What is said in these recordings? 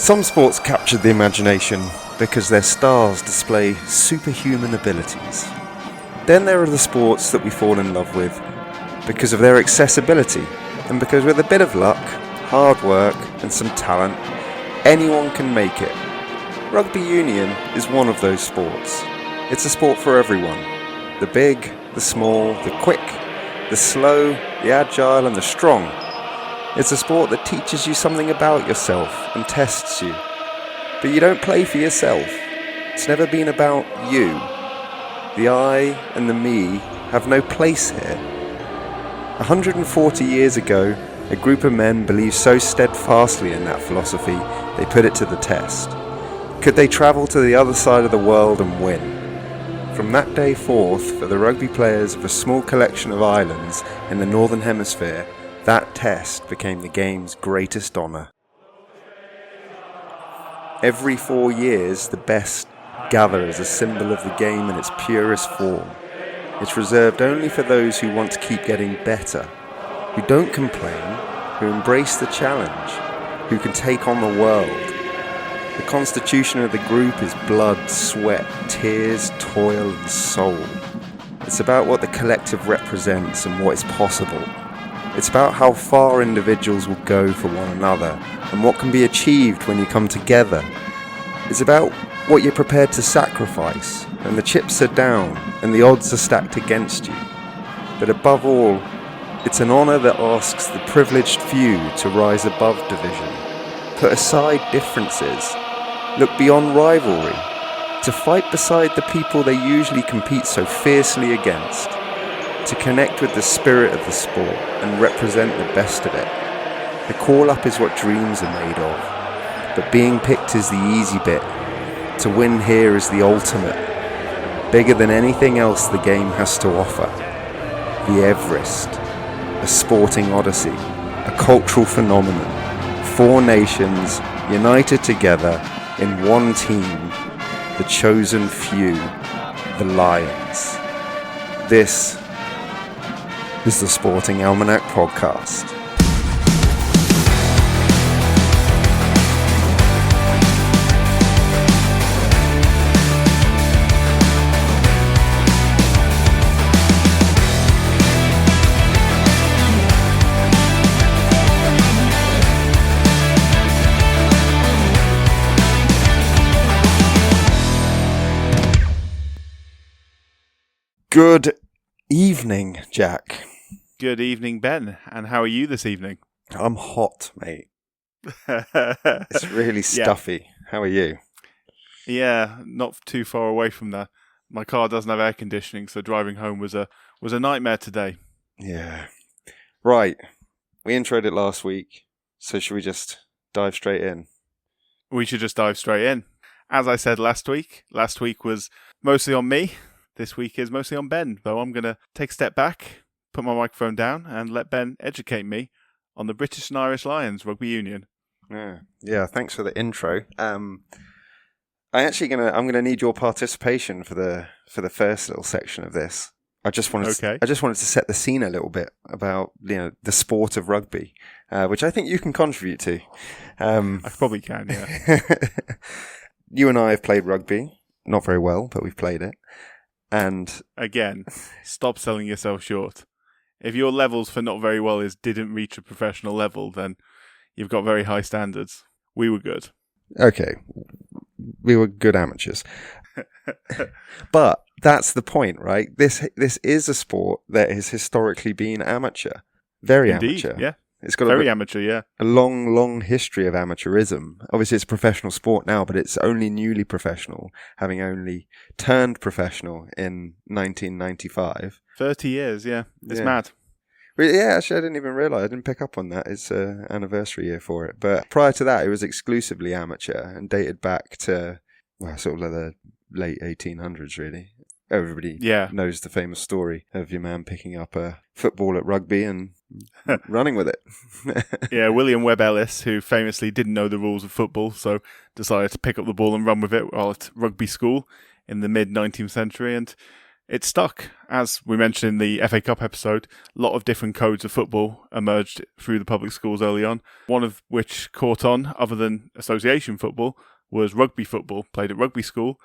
Some sports capture the imagination because their stars display superhuman abilities. Then there are the sports that we fall in love with because of their accessibility and because with a bit of luck, hard work and some talent, anyone can make it. Rugby union is one of those sports. It's a sport for everyone. The big, the small, the quick, the slow, the agile and the strong. It's a sport that teaches you something about yourself and tests you. But you don't play for yourself. It's never been about you. The I and the me have no place here. 140 years ago, a group of men believed so steadfastly in that philosophy, they put it to the test. Could they travel to the other side of the world and win? From that day forth, for the rugby players of a small collection of islands in the Northern Hemisphere, that test became the game's greatest honour. Every 4 years, the best gather as a symbol of the game in its purest form. It's reserved only for those who want to keep getting better, who don't complain, who embrace the challenge, who can take on the world. The constitution of the group is blood, sweat, tears, toil and soul. It's about what the collective represents and what is possible. It's about how far individuals will go for one another and what can be achieved when you come together. It's about what you're prepared to sacrifice and the chips are down and the odds are stacked against you. But above all, it's an honour that asks the privileged few to rise above division, put aside differences, look beyond rivalry, to fight beside the people they usually compete so fiercely against, to connect with the spirit of the sport and represent the best of it. The call-up is what dreams are made of, but being picked is the easy bit. To win here is the ultimate, bigger than anything else the game has to offer. The Everest, a sporting odyssey, a cultural phenomenon, 4 nations united together in one team, the chosen few, the Lions. This is the Sporting Almanac Podcast. Good evening, Jack. Good evening, Ben. And how are you this evening? I'm hot, mate. It's really stuffy. Yeah. How are you? Yeah, not too far away from that. My car doesn't have air conditioning, so driving home was a nightmare today. Yeah. Right. We introed it last week, so should we just dive straight in? We should just dive straight in. As I said last week was mostly on me. This week is mostly on Ben, though I'm going to take a step back, put my microphone down, and let Ben educate me on the British and Irish Lions Rugby Union. Yeah. Thanks for the intro. I'm gonna need your participation for the first little section of this. I just wanted to set the scene a little bit about the sport of rugby, which I think you can contribute to. I probably can. Yeah. You and I have played rugby, not very well, but we've played it. And again, stop selling yourself short. If your levels for not very well didn't reach a professional level, then you've got very high standards. We were good. Okay. We were good amateurs. But that's the point, right? This is a sport that has historically been amateur. Very Indeed, amateur. Yeah. It's got amateur, a long, long history of amateurism. Obviously, it's a professional sport now, but it's only newly professional, having only turned professional in 1995. 30 years, yeah. It's mad. But yeah, actually, I didn't even realise. I didn't pick up on that. It's an anniversary year for it. But prior to that, it was exclusively amateur and dated back to, sort of the late 1800s, really. Everybody knows the famous story of your man picking up a football at rugby and running with it. Yeah, William Webb Ellis, who famously didn't know the rules of football, so decided to pick up the ball and run with it while at rugby school in the mid-19th century. And it stuck. As we mentioned in the FA Cup episode, a lot of different codes of football emerged through the public schools early on, one of which caught on, other than association football, was rugby football, played at rugby school,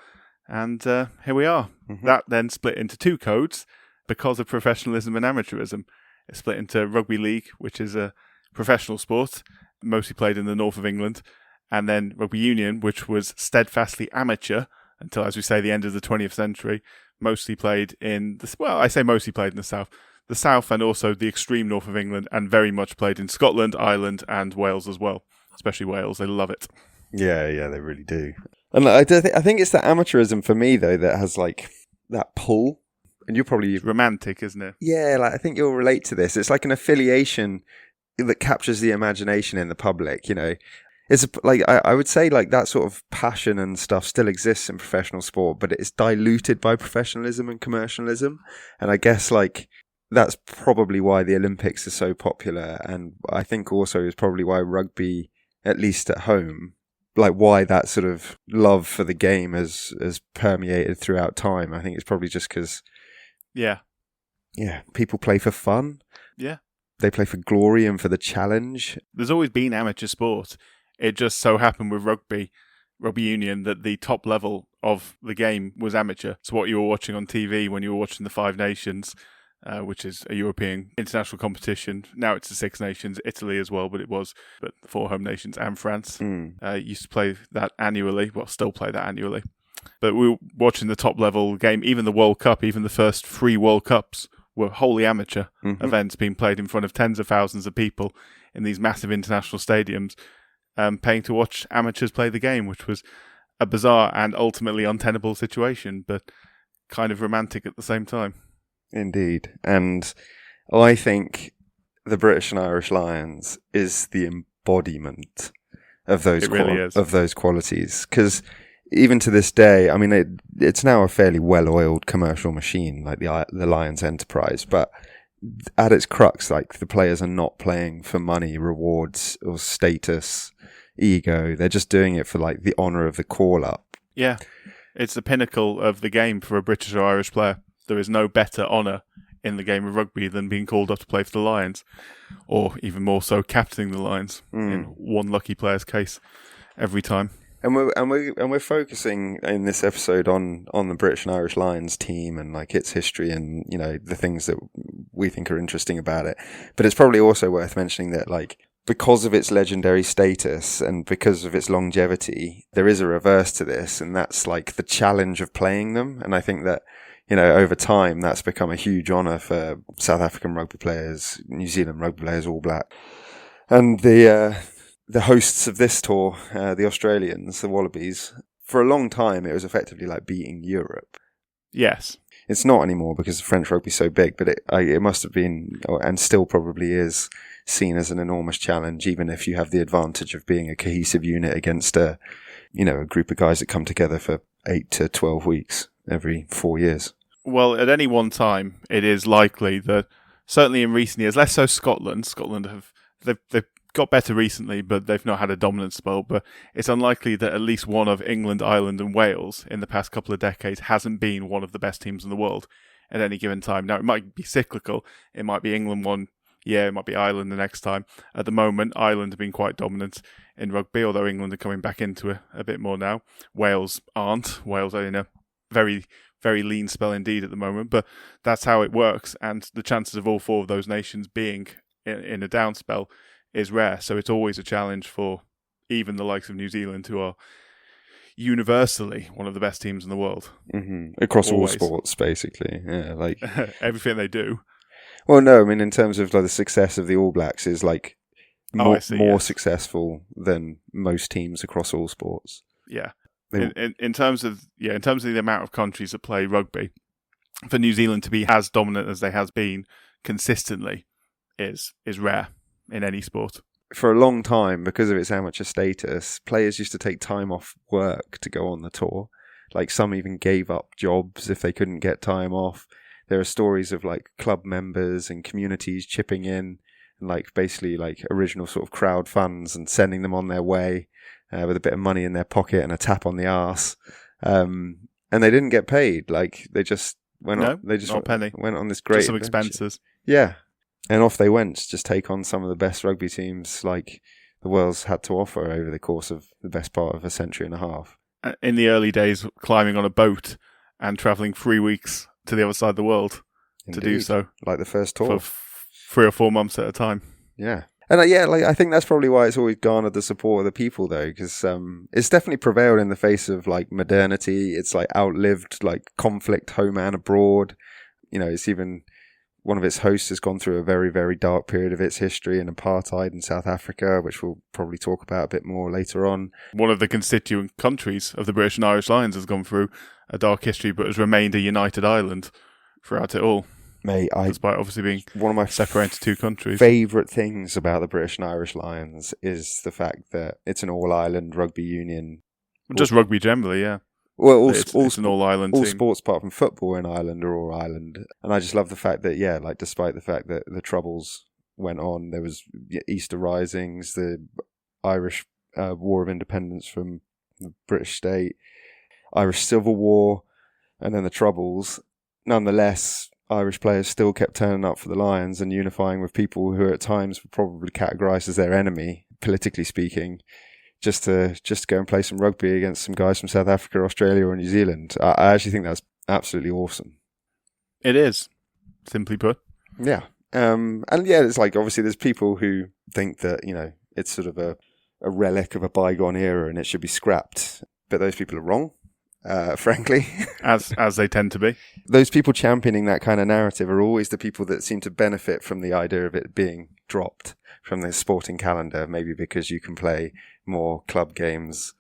and here we are. Mm-hmm. That then split into two codes because of professionalism and amateurism. It split into rugby league, which is a professional sport, mostly played in the north of England, and then rugby union, which was steadfastly amateur until, as we say, the end of the 20th century, mostly played in the south and also the extreme north of England, and very much played in Scotland, Ireland and Wales as well, especially Wales. They love it. Yeah, they really do. And I think it's the amateurism for me, though, that has like that pull. And you're probably... It's romantic, isn't it? Yeah, I think you'll relate to this. It's like an affiliation that captures the imagination in the public, It's like, I would say like that sort of passion and stuff still exists in professional sport, but it's diluted by professionalism and commercialism. And I guess like that's probably why the Olympics are so popular. And I think also is probably why rugby, at least at home, like why that sort of love for the game has permeated throughout time. I think it's probably just because... Yeah, people play for fun. Yeah. They play for glory and for the challenge. There's always been amateur sport. It just so happened with rugby union, that the top level of the game was amateur. So what you were watching on TV when you were watching the Five Nations, which is a European international competition. Now it's the Six Nations, Italy as well, but the four home nations and France. Used to play that annually. Well, still play that annually. But we were watching the top level game, even the World Cup, even the first 3 World Cups were wholly amateur events being played in front of tens of thousands of people in these massive international stadiums, paying to watch amateurs play the game, which was a bizarre and ultimately untenable situation, but kind of romantic at the same time. Indeed. And I think the British and Irish Lions is the embodiment of those of those qualities, because even to this day, I mean, it's now a fairly well-oiled commercial machine, like the Lions enterprise. But at its crux, like the players are not playing for money, rewards, or status, ego. They're just doing it for like the honour of the call-up. Yeah, it's the pinnacle of the game for a British or Irish player. There is no better honour in the game of rugby than being called up to play for the Lions, or even more so, captaining the Lions in one lucky player's case every time. And we're focusing in this episode on the British and Irish Lions team and like its history and the things that we think are interesting about it. But it's probably also worth mentioning that like because of its legendary status and because of its longevity, there is a reverse to this, and that's like the challenge of playing them. And I think that over time that's become a huge honour for South African rugby players, New Zealand rugby players, All Black, and the hosts of this tour, the Australians, the Wallabies. For a long time, it was effectively like beating Europe. Yes. It's not anymore because French rugby's so big, but it must have been, and still probably is, seen as an enormous challenge, even if you have the advantage of being a cohesive unit against a group of guys that come together for 8 to 12 weeks every 4 years. Well, at any one time, it is likely that, certainly in recent years, less so Scotland they've got better recently, but they've not had a dominant spell. But it's unlikely that at least one of England, Ireland and Wales in the past couple of decades hasn't been one of the best teams in the world at any given time. Now, it might be cyclical. It might be England one year, it might be Ireland the next time. At the moment, Ireland have been quite dominant in rugby, although England are coming back into it a bit more now. Wales aren't. Wales are in a very, very lean spell indeed at the moment, but that's how it works. And the chances of all 4 of those nations being in a down spell is rare, so it's always a challenge for even the likes of New Zealand, who are universally one of the best teams in the world. Across always. All sports, basically. Yeah, like everything they do. Well, no, I mean, in terms of like the success of the All Blacks is like more successful than most teams across all sports. Yeah. In terms of the amount of countries that play rugby, for New Zealand to be as dominant as they has been consistently is rare in any sport. For a long time, because of its amateur status, players used to take time off work to go on the tour. Like some even gave up jobs if they couldn't get time off. There are stories of like club members and communities chipping in and like basically like original sort of crowd funds and sending them on their way with a bit of money in their pocket and a tap on the arse. And they didn't get paid. Like they just They just not a penny. went on this great Just some adventure. expenses. Yeah, and off they went to just take on some of the best rugby teams like the world's had to offer over the course of the best part of a century and a half. In the early days, climbing on a boat and travelling 3 weeks to the other side of the world to do so. Like the first tour. For 3 or 4 months at a time. Yeah. And I think that's probably why it's always garnered the support of the people, though, because it's definitely prevailed in the face of like modernity. It's like outlived like conflict, home and abroad. It's even one of its hosts has gone through a very, very dark period of its history in apartheid in South Africa, which we'll probably talk about a bit more later on. One of the constituent countries of the British and Irish Lions has gone through a dark history, but has remained a united island throughout it all. Mate, despite obviously being one of my separated into two countries. Favourite things about the British and Irish Lions is the fact that it's an all-island rugby union. Just rugby generally, yeah. Well, it's an all-island all team. sports apart from football in Ireland are all Ireland. And I just love the fact that, despite the fact that the Troubles went on, there was Easter Risings, the Irish War of Independence from the British state, Irish Civil War, and then the Troubles. Nonetheless, Irish players still kept turning up for the Lions and unifying with people who at times were probably categorised as their enemy, politically speaking, just to go and play some rugby against some guys from South Africa, Australia or New Zealand. I actually think that's absolutely awesome. It is, simply put. Yeah. It's like, obviously there's people who think that, it's sort of a relic of a bygone era and it should be scrapped. But those people are wrong. Frankly, as they tend to be. Those people championing that kind of narrative are always the people that seem to benefit from the idea of it being dropped from the sporting calendar, maybe because you can play more club games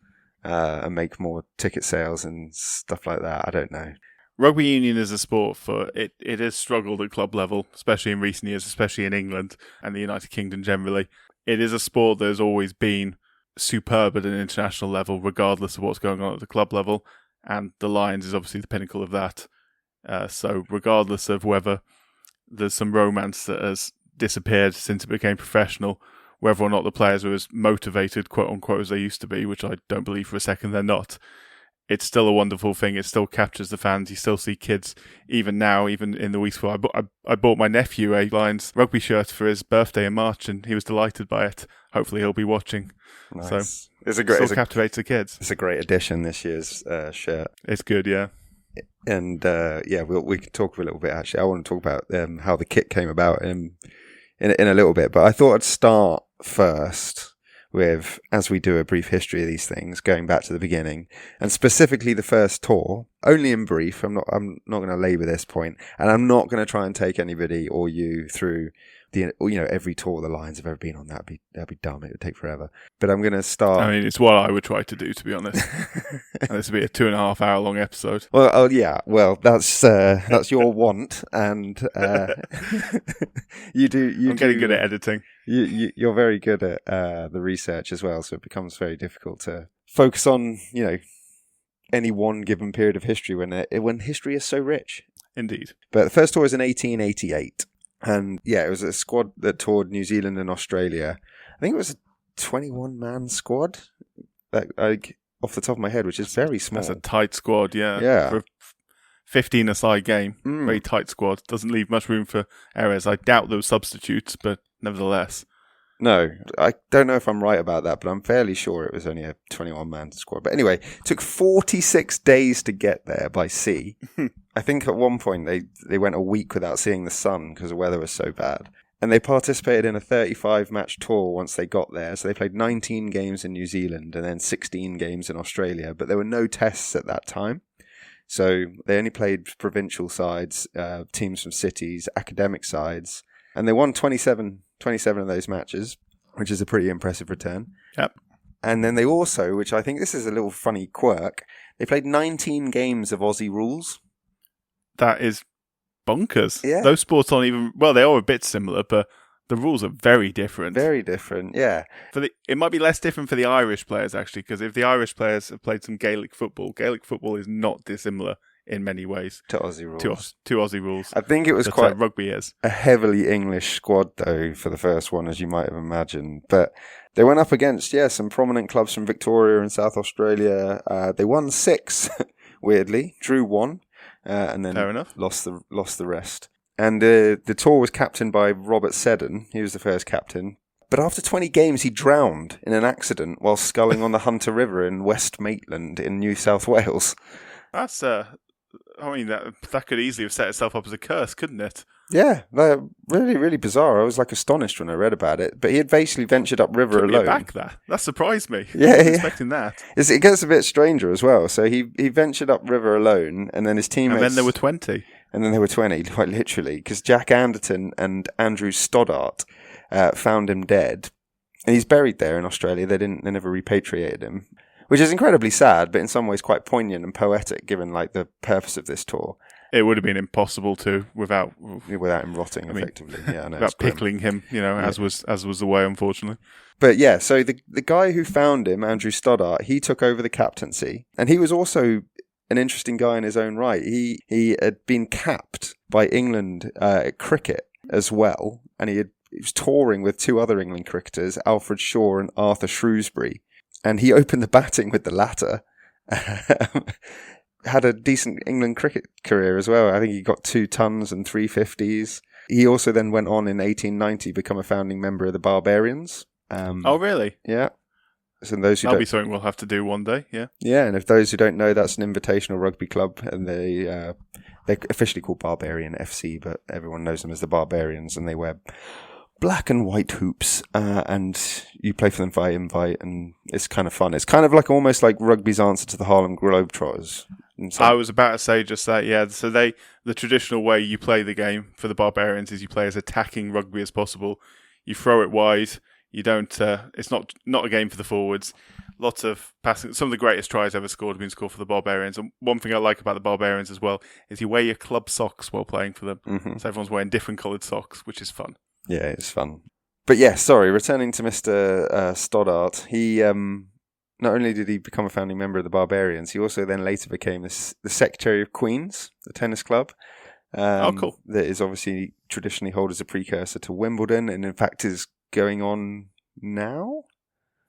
and make more ticket sales and stuff like that. I don't know. Rugby union is a sport it has struggled at club level, especially in recent years, especially in England and the United Kingdom generally. It is a sport that has always been superb at an international level, regardless of what's going on at the club level. And the Lions is obviously the pinnacle of that. So regardless of whether there's some romance that has disappeared since it became professional, whether or not the players are as motivated, quote unquote, as they used to be, which I don't believe for a second they're not, it's still a wonderful thing. It still captures the fans. You still see kids, even now, even in the weeks before. I bought my nephew a Lions rugby shirt for his birthday in March, and he was delighted by it. Hopefully he'll be watching. Nice. So it captivates the kids. It's a great addition, this year's shirt. It's good, yeah. And we can talk a little bit, actually. I want to talk about how the kit came about in a little bit, but I thought I'd start first with, as we do a brief history of these things, going back to the beginning, and specifically the first tour, only in brief. I'm not going to labour this point, and I'm not going to try and take anybody or you through every tour the Lions have ever been on. That'd be dumb. It would take forever. But I'm going to start. I mean, it's what I would try to do, to be honest. And this would be a 2.5 hour long episode. Well, oh yeah. Well, that's your want, and you do. I'm getting good at editing. You're very good at the research as well, so it becomes very difficult to focus on any one given period of history when history is so rich. Indeed. But the first tour was in 1888. And it was a squad that toured New Zealand and Australia. I think it was a 21-man squad, off the top of my head, which is very small. That's a tight squad, yeah. Yeah. For a 15-a-side game, very tight squad. Doesn't leave much room for errors. I doubt there were substitutes, but nevertheless. No, I don't know if I'm right about that, but I'm fairly sure it was only a 21-man squad. But anyway, it took 46 days to get there by sea. I think at one point they went a week without seeing the sun because the weather was so bad. And they participated in a 35-match tour once they got there. So they played 19 games in New Zealand and then 16 games in Australia. But there were no tests at that time. So they only played provincial sides, teams from cities, academic sides. And they won 27 of those matches, which is a pretty impressive return. Yep. And then they also, which I think this is a little funny quirk, they played 19 games of Aussie rules. That is bonkers. Yeah. Those sports aren't even, well, they are a bit similar, but the rules are very different. Very different, yeah. It might be less different for the Irish players, actually, because if the Irish players have played some Gaelic football is not dissimilar in many ways to Aussie rules. To Aussie rules. I think it was quite rugby is a heavily English squad though for the first one, as you might have imagined. But they went up against some prominent clubs from Victoria and South Australia. They won 6, weirdly, drew 1, and then Fair enough. lost the rest. And the tour was captained by Robert Seddon. He was the first captain. But after 20 games, he drowned in an accident while sculling on the Hunter River in West Maitland in New South Wales. That's, I mean, that could easily have set itself up as a curse, couldn't it? Yeah, really, really bizarre. I was astonished when I read about it. But he had basically ventured upriver alone. Back that surprised me. Yeah, I wasn't expecting that. It gets a bit stranger as well. So he ventured upriver alone, and then his teammates. And then there were 20. And then there were 20, quite literally, because Jack Anderton and Andrew Stoddart found him dead, and he's buried there in Australia. They never repatriated him, which is incredibly sad, but in some ways quite poignant and poetic, given the purpose of this tour. It would have been impossible to without him rotting effectively. Yeah, I know, without pickling him, as was the way, unfortunately. But yeah, so the guy who found him, Andrew Stoddart, he took over the captaincy, and he was also an interesting guy in his own right. He had been capped by England at cricket as well, and he was touring with two other England cricketers, Alfred Shaw and Arthur Shrewsbury, and he opened the batting with the latter. Had a decent England cricket career as well. I think he got 2 tons and 3 50s. He also then went on in 1890 become a founding member of the Barbarians. Oh, really? Yeah. So those who That'll be something we'll have to do one day, yeah. Yeah, and if those who don't know, that's an invitational rugby club, and they're officially called Barbarian FC, but everyone knows them as the Barbarians, and they wear black and white hoops, and you play for them via invite, and it's kind of fun. It's kind of almost like rugby's answer to the Harlem Globetrotters. I was about to say just that, yeah. So the traditional way you play the game for the Barbarians is you play as attacking rugby as possible. You throw it wide. You don't. It's not a game for the forwards. Lots of passing. Some of the greatest tries ever scored have been scored for the Barbarians. And one thing I like about the Barbarians as well is you wear your club socks while playing for them. Mm-hmm. So everyone's wearing different coloured socks, which is fun. Yeah, it's fun. But yeah, sorry. Returning to Mr. Stoddart, he not only did he become a founding member of the Barbarians, he also then later became the Secretary of Queen's, the tennis club. Cool. That is obviously traditionally held as a precursor to Wimbledon, and in fact is going on now.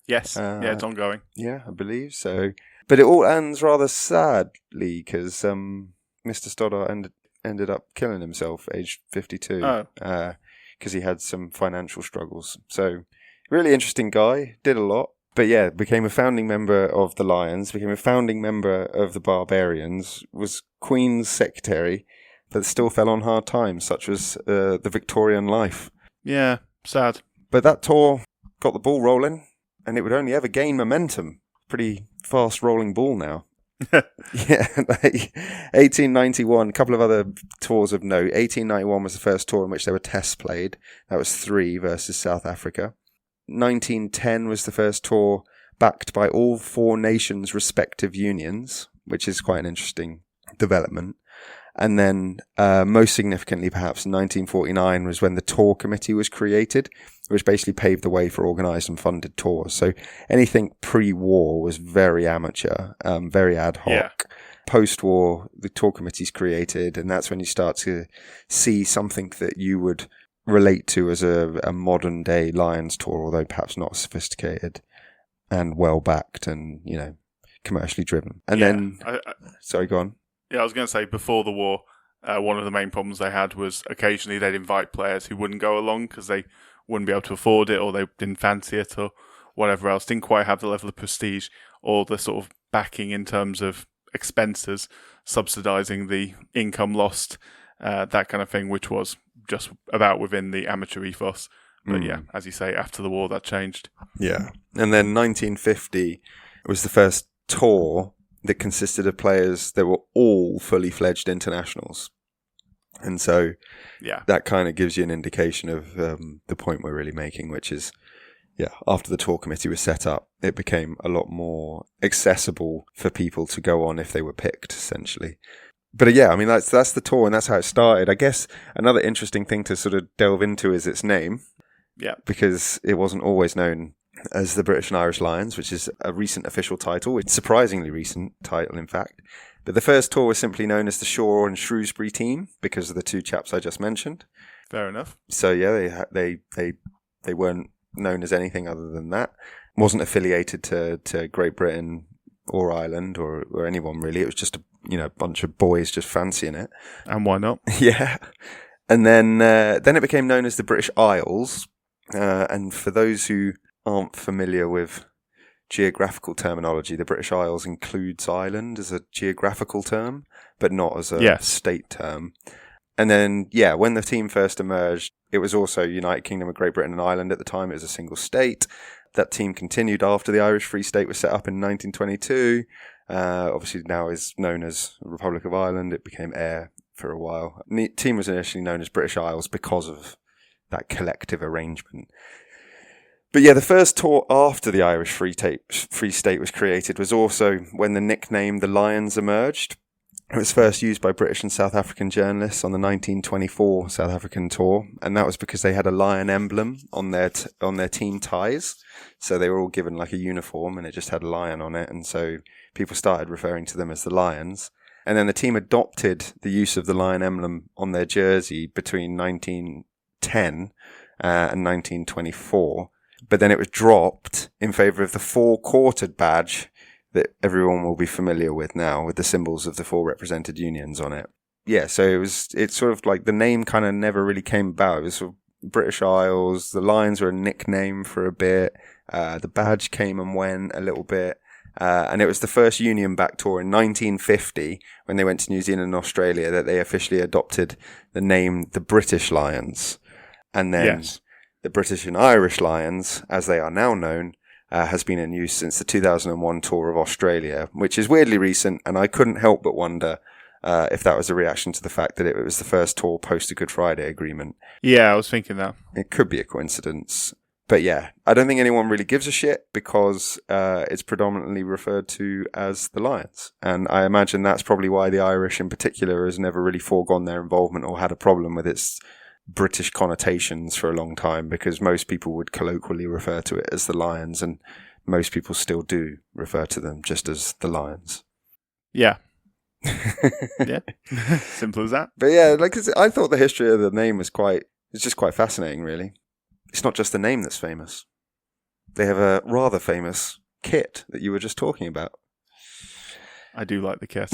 Yes, it's ongoing. Yeah, I believe so. But it all ends rather sadly because Mr. Stoddart ended up killing himself, aged 52, because he had some financial struggles. So, really interesting guy, did a lot. But yeah, became a founding member of the Lions, became a founding member of the Barbarians, was Queen's secretary, but still fell on hard times, such as the Victorian life. Yeah, sad. But that tour got the ball rolling, and it would only ever gain momentum. Pretty fast rolling ball now. Yeah, 1891, a couple of other tours of note. 1891 was the first tour in which there were tests played. That was 3 versus South Africa. 1910 was the first tour backed by all 4 nations' respective unions, which is quite an interesting development. And then, most significantly, perhaps, 1949 was when the tour committee was created, which basically paved the way for organised and funded tours. So anything pre-war was very amateur, very ad hoc. Yeah. Post-war, the tour committee's created, and that's when you start to see something that you would relate to as a modern-day Lions tour, although perhaps not sophisticated and well-backed and, commercially driven. And then... sorry, go on. Yeah, I was going to say, before the war, one of the main problems they had was occasionally they'd invite players who wouldn't go along because they wouldn't be able to afford it, or they didn't fancy it, or whatever else. Didn't quite have the level of prestige or the sort of backing in terms of expenses, subsidising the income lost, that kind of thing, which was just about within the amateur ethos. But yeah, as you say, after the war, that changed. Yeah. And then 1950 was the first tour that consisted of players that were all fully fledged internationals. And so that kind of gives you an indication of the point we're really making, which is, after the tour committee was set up, it became a lot more accessible for people to go on if they were picked, essentially. But yeah, I mean, that's the tour, and that's how it started. I guess another interesting thing to sort of delve into is its name. Yeah. Because it wasn't always known as the British and Irish Lions, which is a recent official title. It's a surprisingly recent title, in fact. But the first tour was simply known as the Shaw and Shrewsbury team because of the 2 chaps I just mentioned. Fair enough. So yeah, they weren't known as anything other than that. Wasn't affiliated to Great Britain or Ireland or anyone really. It was just a bunch of boys just fancying it. And why not? Yeah. And then it became known as the British Isles. And for those who aren't familiar with geographical terminology, the British Isles includes Ireland as a geographical term, but not as a state term. And then, when the team first emerged, it was also United Kingdom of Great Britain and Ireland at the time. It was a single state. That team continued after the Irish Free State was set up in 1922. Obviously now is known as Republic of Ireland. It became Eyre for a while. And the team was initially known as British Isles because of that collective arrangement. But the first tour after the Irish Free State was created was also when the nickname the Lions emerged. It was first used by British and South African journalists on the 1924 South African tour, and that was because they had a lion emblem on their team ties. So they were all given like a uniform, and it just had a lion on it, and so people started referring to them as the Lions. And then the team adopted the use of the lion emblem on their jersey between 1910 and 1924, but then it was dropped in favour of the four-quartered badge that everyone will be familiar with now, with the symbols of the four represented unions on it. Yeah, so it's sort of like the name kind of never really came about. It was sort of British Isles. The Lions were a nickname for a bit. The badge came and went a little bit. And it was the first union back tour in 1950 when they went to New Zealand and Australia that they officially adopted the name the British Lions. And then the British and Irish Lions, as they are now known, has been in use since the 2001 tour of Australia, which is weirdly recent, and I couldn't help but wonder if that was a reaction to the fact that it was the first tour post the Good Friday Agreement. Yeah, I was thinking that. It could be a coincidence. But I don't think anyone really gives a shit because it's predominantly referred to as the Lions. And I imagine that's probably why the Irish in particular has never really foregone their involvement or had a problem with its British connotations for a long time, because most people would colloquially refer to it as the Lions, and most people still do refer to them just as the Lions. Yeah. Yeah. Simple as that. But I thought the history of the name it's just quite fascinating, really. It's not just the name that's famous. They have a rather famous kit that you were just talking about. I do like the kit.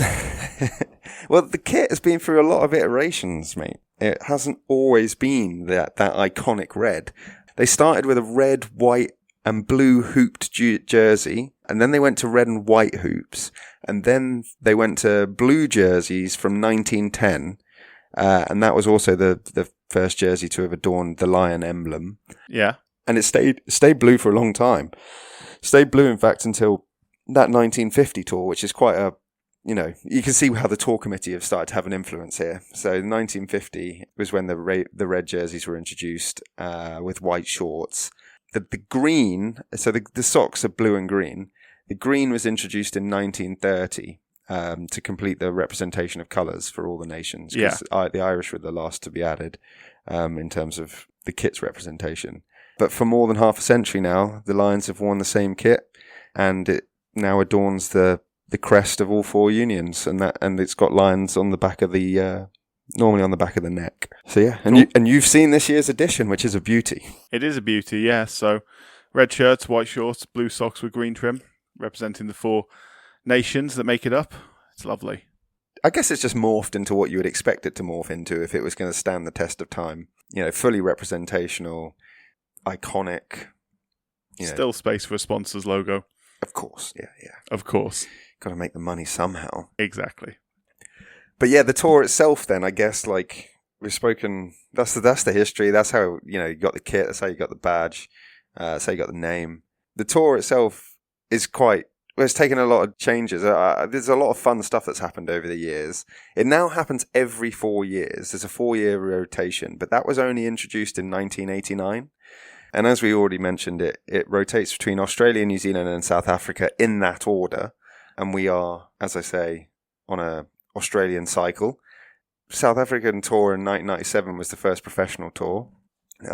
Well, the kit has been through a lot of iterations, mate. It hasn't always been that iconic red. They started with a red, white, and blue hooped jersey, and then they went to red and white hoops, and then they went to blue jerseys from 1910, and that was also the first jersey to have adorned the lion emblem. Yeah. And it stayed blue for a long time. Stayed blue, in fact, until that 1950 tour, which is quite a, you can see how the tour committee have started to have an influence here. So 1950 was when the red jerseys were introduced with white shorts. The green, so the socks are blue and green. The green was introduced in 1930 to complete the representation of colours for all the nations. Yeah. The Irish were the last to be added in terms of the kit's representation. But for more than half a century now, the Lions have worn the same kit, and it now adorns the crest of all four unions, and it's got lions on the back of the normally on the back of the neck. So yeah, and you've seen this year's edition, which is a beauty. It is a beauty, yeah. So red shirts, white shorts, blue socks with green trim, representing the four nations that make it up. It's lovely. I guess it's just morphed into what you would expect it to morph into if it was going to stand the test of time. Fully representational, iconic. Still space for a sponsor's logo. Of course, yeah. Of course. Got to make the money somehow. Exactly. But yeah, the tour itself then, I guess, like we've spoken, that's the history. That's how, you got the kit. That's how you got the badge. That's how you got the name. The tour itself is it's taken a lot of changes. There's a lot of fun stuff that's happened over the years. It now happens every 4 years. There's a 4-year rotation, but that was only introduced in 1989. And as we already mentioned, it rotates between Australia, New Zealand, and South Africa in that order. And we are, as I say, on a Australian cycle. South African tour in 1997 was the first professional tour,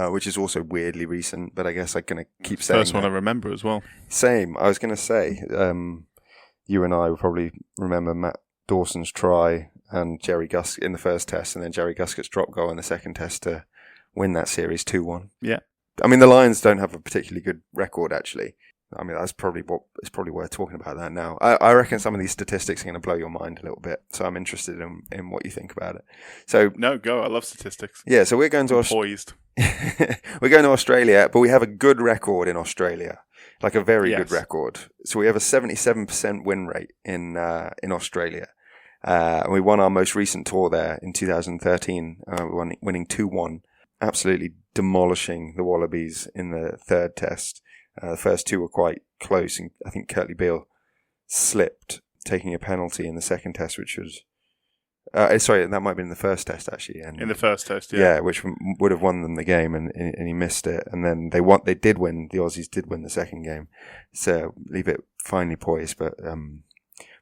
which is also weirdly recent, but I guess I'm going to keep saying first one I remember as well. Same. I was going to say, you and I will probably remember Matt Dawson's try and Jerry Gus in the first test, and then Jerry Guscott's drop goal in the second test to win that series 2-1. Yeah. I mean, the Lions don't have a particularly good record, actually. I mean, it's probably worth talking about that now. I reckon some of these statistics are going to blow your mind a little bit. So I'm interested in what you think about it. So no, go. I love statistics. Yeah, so we're going to poised. We're going to Australia, but we have a good record in Australia, like a very good record. So we have a 77% win rate in Australia. And we won our most recent tour there in 2013, winning 2-1, absolutely demolishing the Wallabies in the third test. The first two were quite close, and I think Curtly Beale slipped, taking a penalty in the second test, which was... sorry, that might have been the first test, actually. And, in the first test, Yeah, which would have won them the game, and he missed it. And then the Aussies did win the second game. So leave it finely poised, but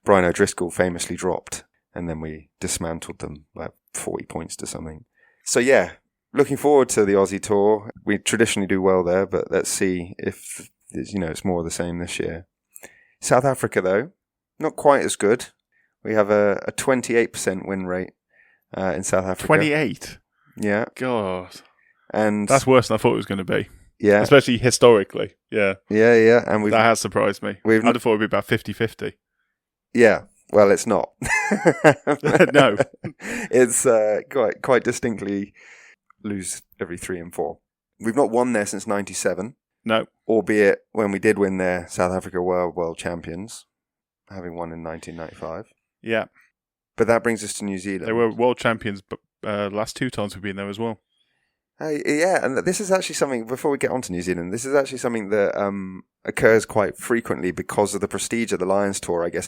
Brian O'Driscoll famously dropped, and then we dismantled them by 40 points to something. So yeah, looking forward to the Aussie tour. We traditionally do well there, but let's see if it's more of the same this year. South Africa, though, not quite as good. We have a 28% win rate in South Africa. 28? Yeah. God. And that's worse than I thought it was going to be. Yeah. Especially historically. Yeah. Yeah. And that has surprised me. I'd have thought it would be about 50-50. Yeah. Well, it's not. No. It's quite distinctly lose every 3 and 4. We've not won there since 97. No. Albeit when we did win there, South Africa were world champions, having won in 1995. Yeah. But that brings us to New Zealand. They were world champions, but last 2 times we've been there as well. Yeah, and this is actually something, before we get on to New Zealand, this is actually something that occurs quite frequently because of the prestige of the Lions Tour, I guess.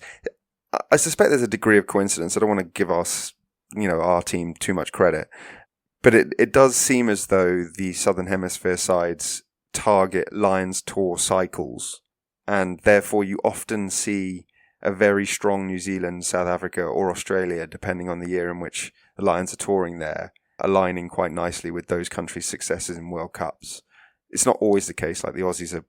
I suspect there's a degree of coincidence. I don't want to give us, our team too much credit. But it does seem as though the Southern Hemisphere sides target Lions Tour cycles, and therefore you often see a very strong New Zealand, South Africa, or Australia, depending on the year in which the Lions are touring there, aligning quite nicely with those countries' successes in World Cups. It's not always the case. Like the Aussies are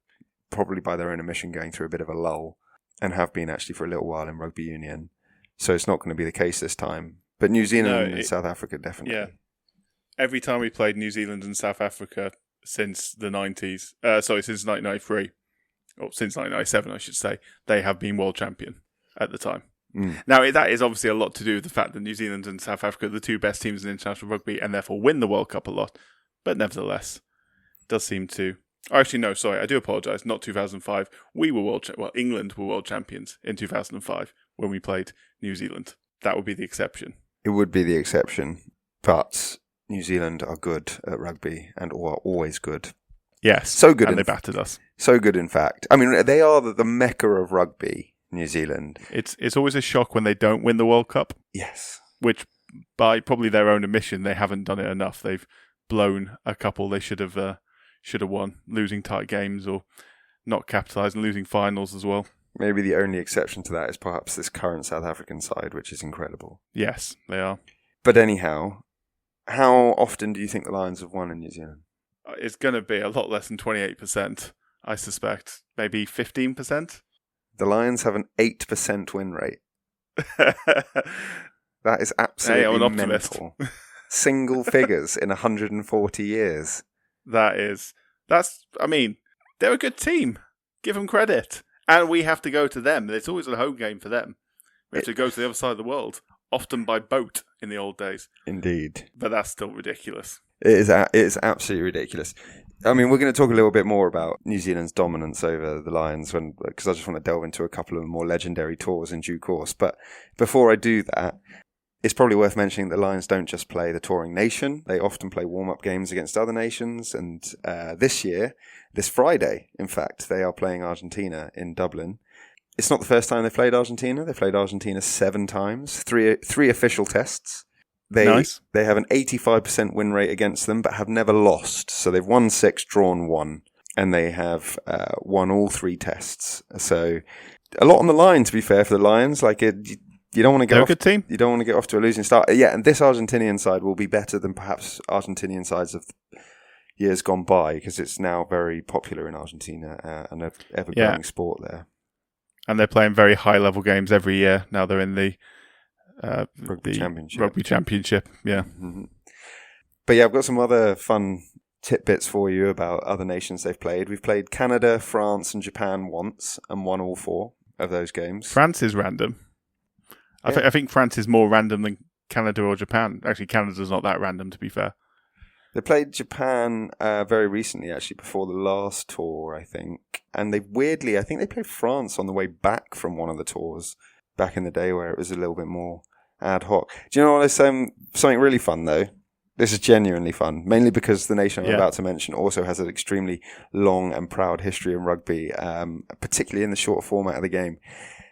probably by their own admission going through a bit of a lull, and have been actually for a little while in rugby union. So it's not going to be the case this time. But New Zealand and South Africa definitely. Yeah. Every time we played New Zealand and South Africa since the 90s, since 1993, or since 1997, I should say, they have been world champion at the time. Mm. Now, that is obviously a lot to do with the fact that New Zealand and South Africa are the 2 best teams in international rugby and therefore win the World Cup a lot. But nevertheless, it does seem to... Actually, no, sorry, I do apologise. Not 2005. England were world champions in 2005 when we played New Zealand. That would be the exception. It would be the exception, but New Zealand are good at rugby and are always good. Yes, so good, and they battered us. So good, in fact. I mean, they are the mecca of rugby, New Zealand. It's always a shock when they don't win the World Cup. Yes. Which, by probably their own admission, they haven't done it enough. They've blown a couple they should have won, losing tight games or not capitalising, losing finals as well. Maybe the only exception to that is perhaps this current South African side, which is incredible. Yes, they are. But anyhow, how often do you think the Lions have won in New Zealand? It's going to be a lot less than 28%, I suspect. Maybe 15%? The Lions have an 8% win rate. That is absolutely mental. Single figures in 140 years. That's, I mean, they're a good team. Give them credit. And we have to go to them. It's always a home game for them. We have to go to the other side of the world, often by boat in the old days. Indeed. But that's still ridiculous. It is absolutely ridiculous. I mean, we're going to talk a little bit more about New Zealand's dominance over the Lions because I just want to delve into a couple of more legendary tours in due course. But before I do that, it's probably worth mentioning that Lions don't just play the touring nation. They often play warm-up games against other nations. And this Friday, in fact, they are playing Argentina in Dublin. It's not the first time they've played Argentina. They've played Argentina 7 times, three official tests. Nice. They have an 85% win rate against them, but have never lost. So they've won 6, drawn 1, and they have won all 3 tests. So a lot on the line, to be fair, for the Lions. Like you don't want to get They're off, a good team. You don't want to get off to a losing start. Yeah, and this Argentinian side will be better than perhaps Argentinian sides of years gone by because it's now very popular in Argentina and an ever-growing sport there. And they're playing very high-level games every year. Now they're in the Rugby Championship. Rugby Championship, yeah. Mm-hmm. But yeah, I've got some other fun tidbits for you about other nations they've played. We've played Canada, France, and Japan once, and won all 4 of those games. France is random. I think France is more random than Canada or Japan. Actually, Canada's not that random, to be fair. They played Japan very recently, actually, before the last tour, I think. And I think they played France on the way back from one of the tours back in the day where it was a little bit more ad hoc. Do you know what? Something really fun, though. This is genuinely fun, mainly because the nation I'm about to mention also has an extremely long and proud history in rugby, particularly in the short format of the game.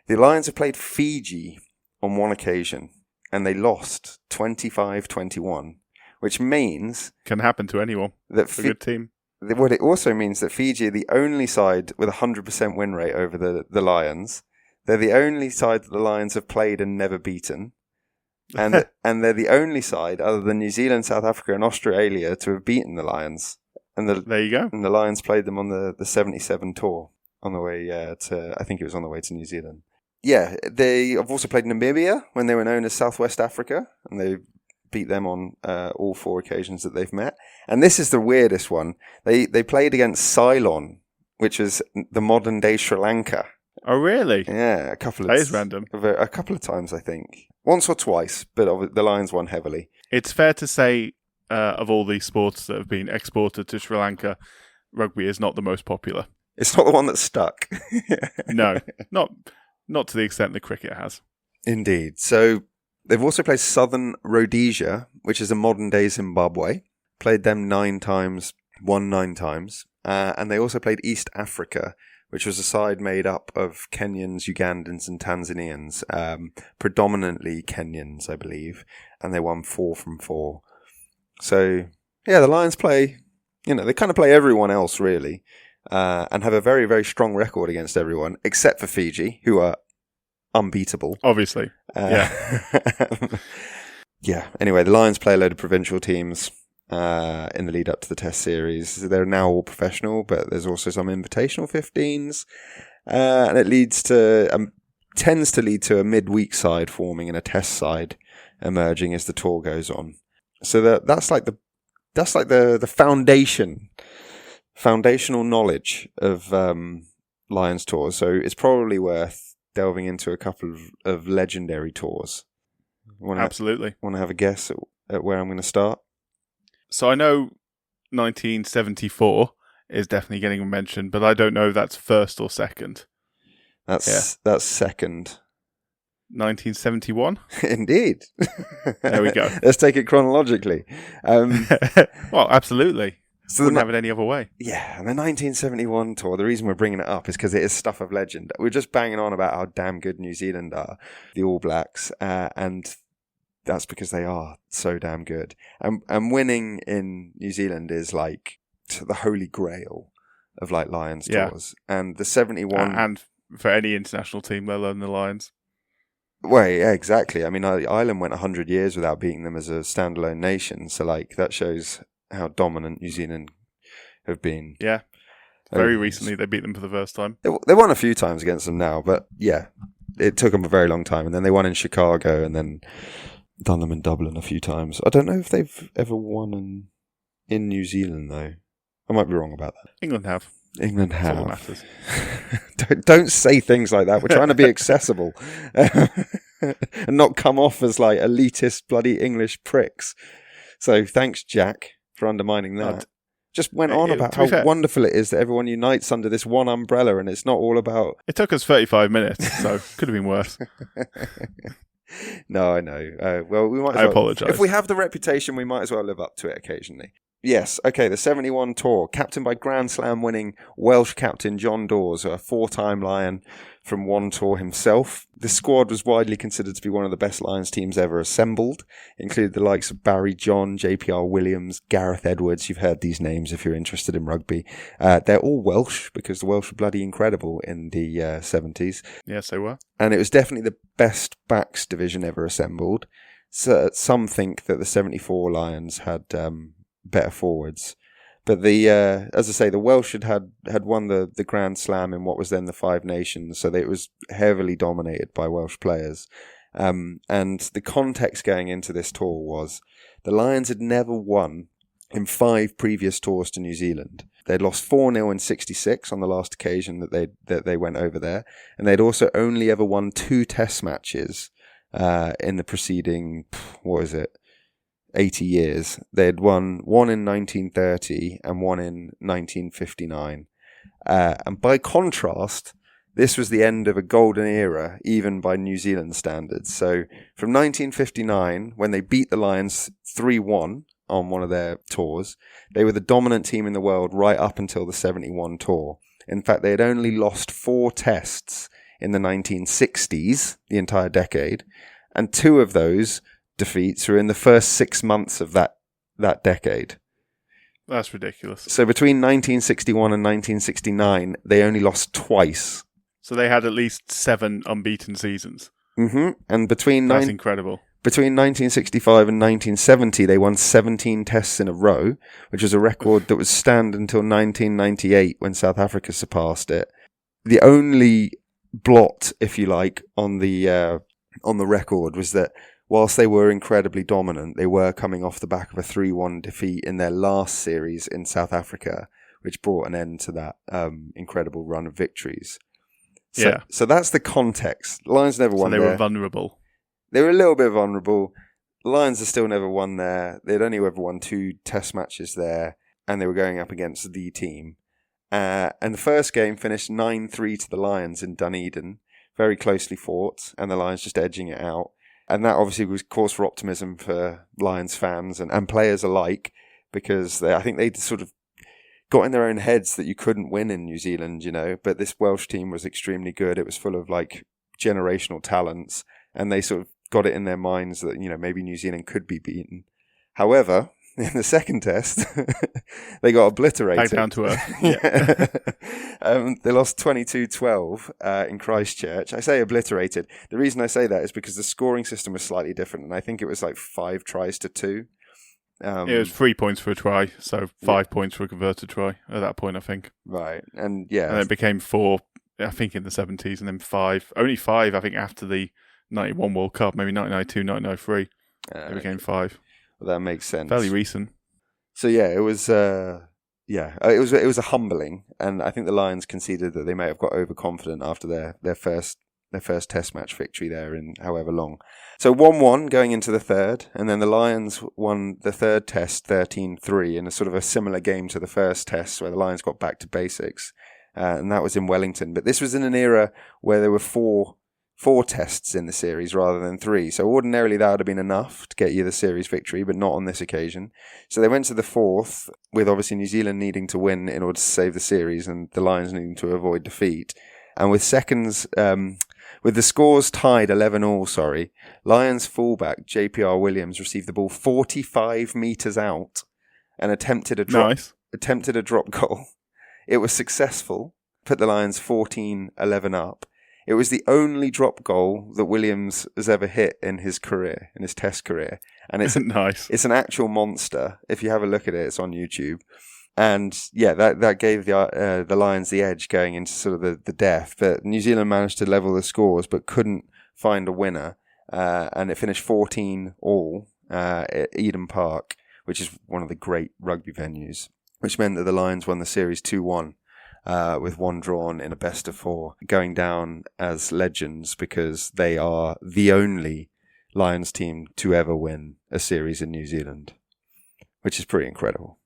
The Lions have played Fiji on one occasion, and they lost 25-21. Which means... Can happen to anyone. That's a good team. What it also means that Fiji are the only side with a 100% win rate over the Lions. They're the only side that the Lions have played and never beaten. And and they're the only side, other than New Zealand, South Africa and Australia, to have beaten the Lions. And there you go. And the Lions played them on the 77 tour on the way I think it was on the way to New Zealand. Yeah, they have also played Namibia when they were known as Southwest Africa. And they... beat them on all 4 occasions that they've met. And this is the weirdest one. They played against Ceylon, which is the modern day Sri Lanka. Oh, really? Yeah, that is random. A couple of times, I think. Once or twice, but the Lions won heavily. It's fair to say, of all these sports that have been exported to Sri Lanka, rugby is not the most popular. It's not the one that's stuck. No, not to the extent that cricket has. Indeed. So... they've also played Southern Rhodesia, which is a modern-day Zimbabwe. Played them 9 times, won 9 times. And they also played East Africa, which was a side made up of Kenyans, Ugandans and Tanzanians. Predominantly Kenyans, I believe. And they won 4 from 4. So, yeah, the Lions play... they kind of play everyone else, really. And have a very, very strong record against everyone, except for Fiji, who are... unbeatable. Obviously. Yeah. Yeah. Anyway, the Lions play a load of provincial teams in the lead up to the Test series. They're now all professional, but there's also some invitational 15s. And it tends to lead to a midweek side forming and a Test side emerging as the tour goes on. So that's like the foundational knowledge of Lions tours. So it's probably worth delving into a couple of legendary tours. Absolutely. Want to have a guess at where I'm going to start? So I know 1974 is definitely getting mentioned, but I don't know if that's first or second. That's second. 1971? Indeed. There we go. Let's take it chronologically. Well, absolutely. So wouldn't have it any other way. Yeah, and the 1971 tour, the reason we're bringing it up is because it is stuff of legend. We're just banging on about how damn good New Zealand are, the All Blacks, and that's because they are so damn good. And winning in New Zealand is like the holy grail of like Lions tours. And the 71... and for any international team, let alone the Lions. Well, yeah, exactly. I mean, Ireland went 100 years without beating them as a standalone nation, so like that shows... how dominant New Zealand have been. Yeah. Very recently they beat them for the first time. They won a few times against them now, but yeah, it took them a very long time. And then they won in Chicago and then done them in Dublin a few times. I don't know if they've ever won in New Zealand, though. I might be wrong about that. England have. England have. That's all that matters. Don't say things like that. We're trying to be accessible and not come off as like elitist bloody English pricks. So thanks, Jack, for undermining that. Just went on about how wonderful it is that everyone unites under this one umbrella and it's not all about... It took us 35 minutes, so could have been worse. No, I know. Well, we might as well... I apologise. If we have the reputation, we might as well live up to it occasionally. Yes, okay, the 71 tour, captained by Grand Slam winning Welsh captain John Dawes, a 4-time Lion from one tour himself. The squad was widely considered to be one of the best Lions teams ever assembled, included the likes of Barry John, JPR Williams, Gareth Edwards. You've heard these names if you're interested in rugby. They're all Welsh because the Welsh were bloody incredible in the 70s. Yes, they were. And it was definitely the best backs division ever assembled. So some think that the 74 Lions had... better forwards, but as I say, the Welsh had won the Grand Slam in what was then the Five Nations, so it was heavily dominated by Welsh players. And the context going into this tour was the Lions had never won in 5 previous tours to New Zealand. They'd lost 4-0 in 66 on the last occasion that they went over there, and they'd also only ever won 2 test matches in the preceding, 80 years. They'd won one in 1930 and one in 1959. And by contrast, this was the end of a golden era, even by New Zealand standards. So from 1959, when they beat the Lions 3-1 on one of their tours, they were the dominant team in the world right up until the 71 tour. In fact, they had only lost 4 tests in the 1960s, the entire decade, and 2 of those defeats were in the first 6 months of that decade. That's ridiculous. So between 1961 and 1969, they only lost twice. So they had at least 7 unbeaten seasons. Mm-hmm. And that's incredible. Between 1965 and 1970, they won 17 tests in a row, which was a record that would stand until 1998 when South Africa surpassed it. The only blot, if you like, on the record was that whilst they were incredibly dominant, they were coming off the back of a 3-1 defeat in their last series in South Africa, which brought an end to that incredible run of victories. So that's the context. Lions never won there. So they were vulnerable. They were a little bit vulnerable. Lions have still never won there. They'd only ever won 2 test matches there, and they were going up against the team. And the first game finished 9-3 to the Lions in Dunedin, very closely fought, and the Lions just edging it out. And that obviously was cause for optimism for Lions fans and players alike, because I think they sort of got in their own heads that you couldn't win in New Zealand, but this Welsh team was extremely good. It was full of generational talents, and they sort of got it in their minds that, maybe New Zealand could be beaten. However, in the second test, they got obliterated. Back down to earth. Yeah. They lost 22-12 in Christchurch. I say obliterated. The reason I say that is because the scoring system was slightly different, and I think it was 5 tries to 2. It was 3 points for a try, so 5 points for a converted try at that point, I think. Right, and then it became 4, I think, in the 70s, and then 5. Only 5, I think, after the 91 World Cup, maybe 1992, 1993. It became 5. Well, that makes sense. Fairly recent. So it was it was a humbling, and I think the Lions conceded that they may have got overconfident after their first test match victory there in however long. So 1-1 going into the third, and then the Lions won the third test 13-3 in a sort of a similar game to the first test where the Lions got back to basics, and that was in Wellington. But this was in an era where there were four tests in the series rather than 3. So ordinarily that would have been enough to get you the series victory, but not on this occasion. So they went to the 4th with obviously New Zealand needing to win in order to save the series and the Lions needing to avoid defeat. And with with the scores tied 11-all, Lions fullback JPR Williams received the ball 45 metres out and attempted a drop goal. It was successful, put the Lions 14-11 up. It was the only drop goal that Williams has ever hit in his test career. And it's nice. It's an actual monster. If you have a look at it, it's on YouTube. And that gave the Lions the edge going into sort of the death. But New Zealand managed to level the scores, but couldn't find a winner. And it finished 14-all at Eden Park, which is one of the great rugby venues, which meant that the Lions won the series 2-1. With 1 drawn in a best of 4, going down as legends because they are the only Lions team to ever win a series in New Zealand, which is pretty incredible.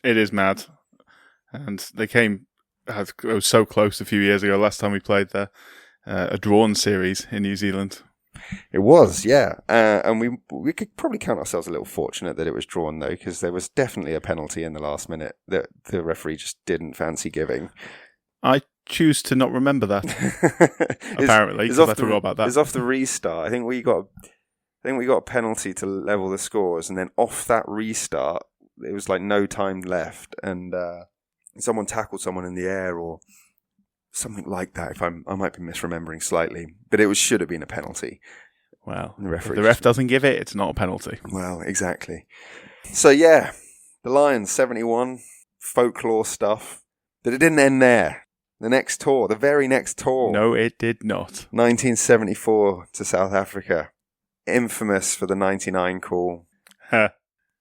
It is mad. And it was so close a few years ago, last time we played there, a drawn series in New Zealand. It was, yeah. And we could probably count ourselves a little fortunate that it was drawn, though, because there was definitely a penalty in the last minute that the referee just didn't fancy giving. I choose to not remember that, apparently, because I forgot about that. It was off the restart. I think we got a penalty to level the scores, and then off that restart, it was no time left, and someone tackled someone in the air or something like that. I might be misremembering slightly, but it should have been a penalty. Well, if the ref doesn't give it, it's not a penalty. Well, exactly. So the Lions 71 folklore stuff, but it didn't end there. The very next tour. No, it did not. 1974 to South Africa, infamous for the 99 call. Huh.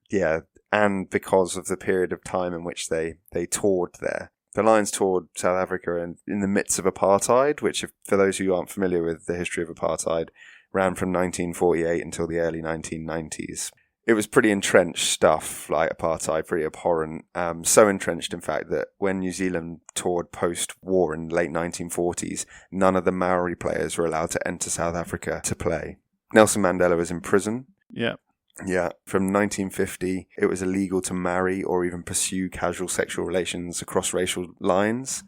Yeah, and because of the period of time in which they toured there. The Lions toured South Africa in the midst of apartheid, which, for those who aren't familiar with the history of apartheid, ran from 1948 until the early 1990s. It was pretty entrenched stuff, like apartheid, pretty abhorrent. So entrenched, in fact, that when New Zealand toured post-war in the late 1940s, none of the Maori players were allowed to enter South Africa to play. Nelson Mandela was in prison. Yeah. Yeah. From 1950, it was illegal to marry or even pursue casual sexual relations across racial lines.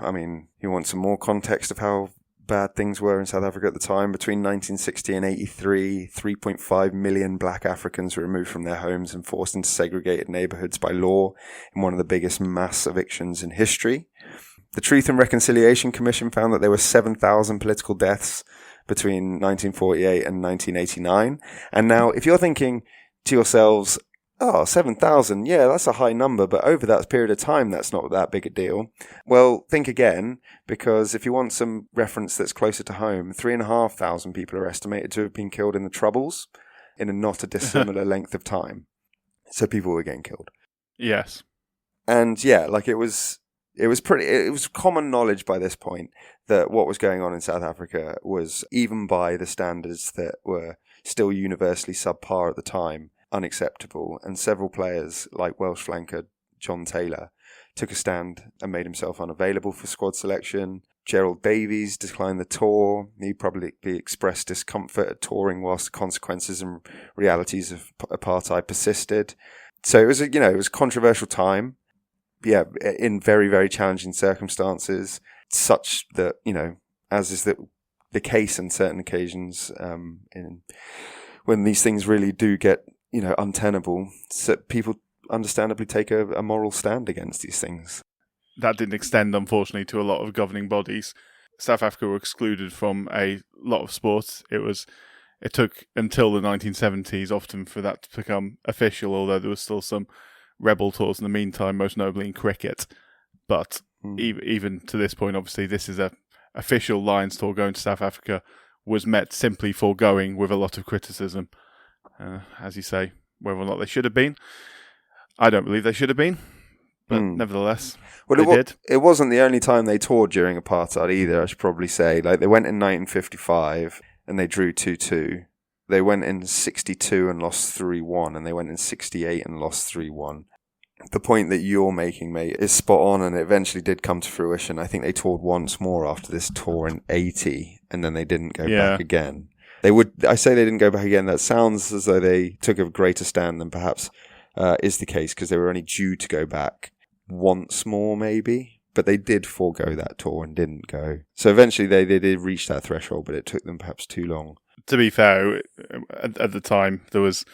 I mean, you want some more context of how bad things were in South Africa at the time? Between 1960 and 83, 3.5 million black Africans were removed from their homes and forced into segregated neighborhoods by law in one of the biggest mass evictions in history. The Truth and Reconciliation Commission found that there were 7,000 political deaths between 1948 and 1989. And now, if you're thinking to yourselves, oh, 7,000, yeah, that's a high number, but over that period of time, that's not that big a deal. Well, think again, because if you want some reference that's closer to home, 3,500 people are estimated to have been killed in the Troubles in a not a dissimilar length of time. So people were getting killed. Yes. And yeah, like it was common knowledge by this point that what was going on in South Africa was, even by the standards that were still universally subpar at the time, unacceptable. And several players, like Welsh flanker John Taylor, took a stand and made himself unavailable for squad selection. Gerald Davies declined the tour. He publicly expressed discomfort at touring whilst the consequences and realities of apartheid persisted. So it was it was a controversial time. Yeah, in very, very challenging circumstances, such that, as is the case on certain occasions, when these things really do get, untenable, so people understandably take a moral stand against these things. That didn't extend, unfortunately, to a lot of governing bodies. South Africa were excluded from a lot of sports. It took until the 1970s often for that to become official, although there was still some rebel tours in the meantime, most notably in cricket. But even to this point, obviously, this is a official Lions tour going to South Africa, was met simply foregoing with a lot of criticism. As you say, whether or not they should have been. I don't believe they should have been, but nevertheless, they did. It wasn't the only time they toured during apartheid either, I should probably say. Like, they went in 1955 and they drew 2-2. They went in 62 and lost 3-1, and they went in 68 and lost 3-1. The point that you're making, mate, is spot on, and it eventually did come to fruition. I think they toured once more after this tour in 80, and then they didn't go back again. I say they didn't go back again. That sounds as though they took a greater stand than perhaps is the case, because they were only due to go back once more, maybe. But they did forego that tour and didn't go. So eventually they did reach that threshold, but it took them perhaps too long. To be fair, at the time, there was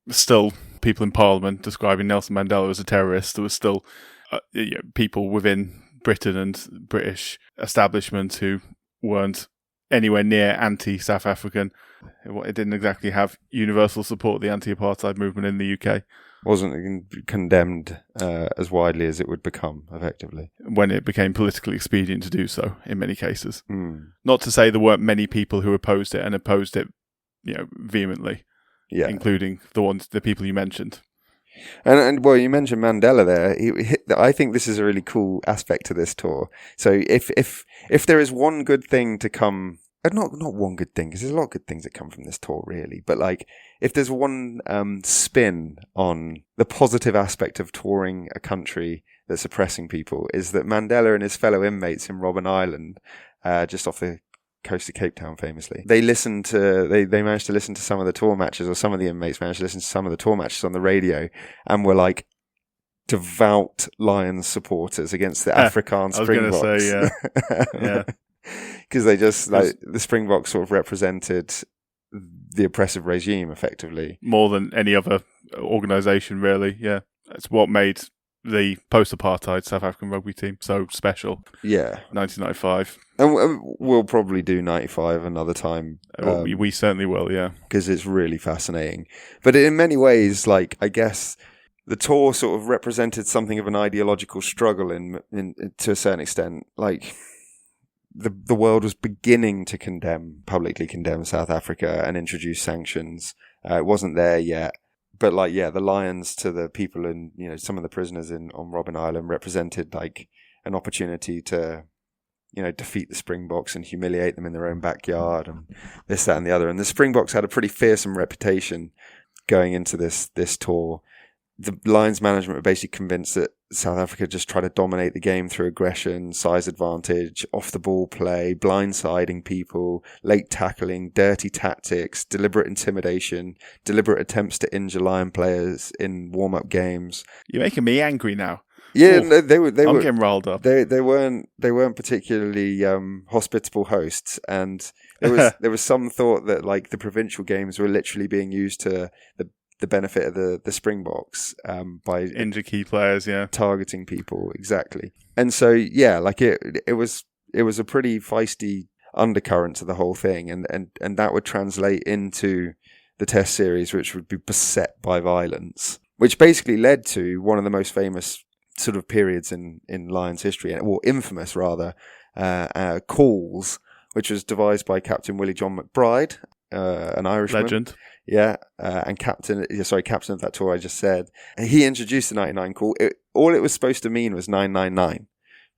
still people in Parliament describing Nelson Mandela as a terrorist. There was still people within Britain and British establishment who weren't anywhere near anti-South African. It didn't exactly have universal support, the anti-apartheid movement in the UK. Wasn't condemned as widely as it would become, effectively. When it became politically expedient to do so, in many cases. Not to say there weren't many people who opposed it, and opposed it, vehemently. Yeah. Including the people you mentioned. And well, you mentioned Mandela there. I think this is a really cool aspect to this tour. So if there is one good thing to come, not one good thing, because there's a lot of good things that come from this tour, really. But like, if there's one spin on the positive aspect of touring a country that's oppressing people, is that Mandela and his fellow inmates in Robben Island, just off the coast of Cape Town, famously, they managed to listen to some of the tour matches, or some of the inmates managed to listen to some of the tour matches on the radio, and were like devout Lions supporters against the Afrikaans Springboks. I was going to say, yeah. Because they just, the Springboks sort of represented the oppressive regime, effectively. More than any other organisation, really, yeah. That's what made the post-apartheid South African rugby team so special. Yeah. 1995. And we'll probably do 95 another time. We certainly will, yeah. Because it's really fascinating. But in many ways, like, I guess the tour sort of represented something of an ideological struggle in to a certain extent. Like, the world was beginning to publicly condemn South Africa and introduce sanctions. It wasn't there yet. But like, yeah, the Lions to the people and, you know, some of the prisoners on Robben Island represented like an opportunity to, you know, defeat the Springboks and humiliate them in their own backyard and this, that, and the other. And the Springboks had a pretty fearsome reputation going into this tour. The Lions management were basically convinced that South Africa just tried to dominate the game through aggression, size advantage, off the ball play, blindsiding people, late tackling, dirty tactics, deliberate intimidation, deliberate attempts to injure Lion players in warm-up games. You're making me angry now. Yeah, no, they were. I'm getting riled up. They weren't particularly hospitable hosts, and there was some thought that like the provincial games were literally being used to the benefit of the Springboks by injure key players, yeah, targeting people exactly. And so yeah, like it was a pretty feisty undercurrent to the whole thing, and that would translate into the Test series, which would be beset by violence, which basically led to one of the most famous sort of periods in Lions history, or infamous rather, calls, which was devised by Captain Willie John McBride, an Irishman. Legend. Yeah, and captain of that tour I just said. He introduced the 99 call. All it was supposed to mean was 999,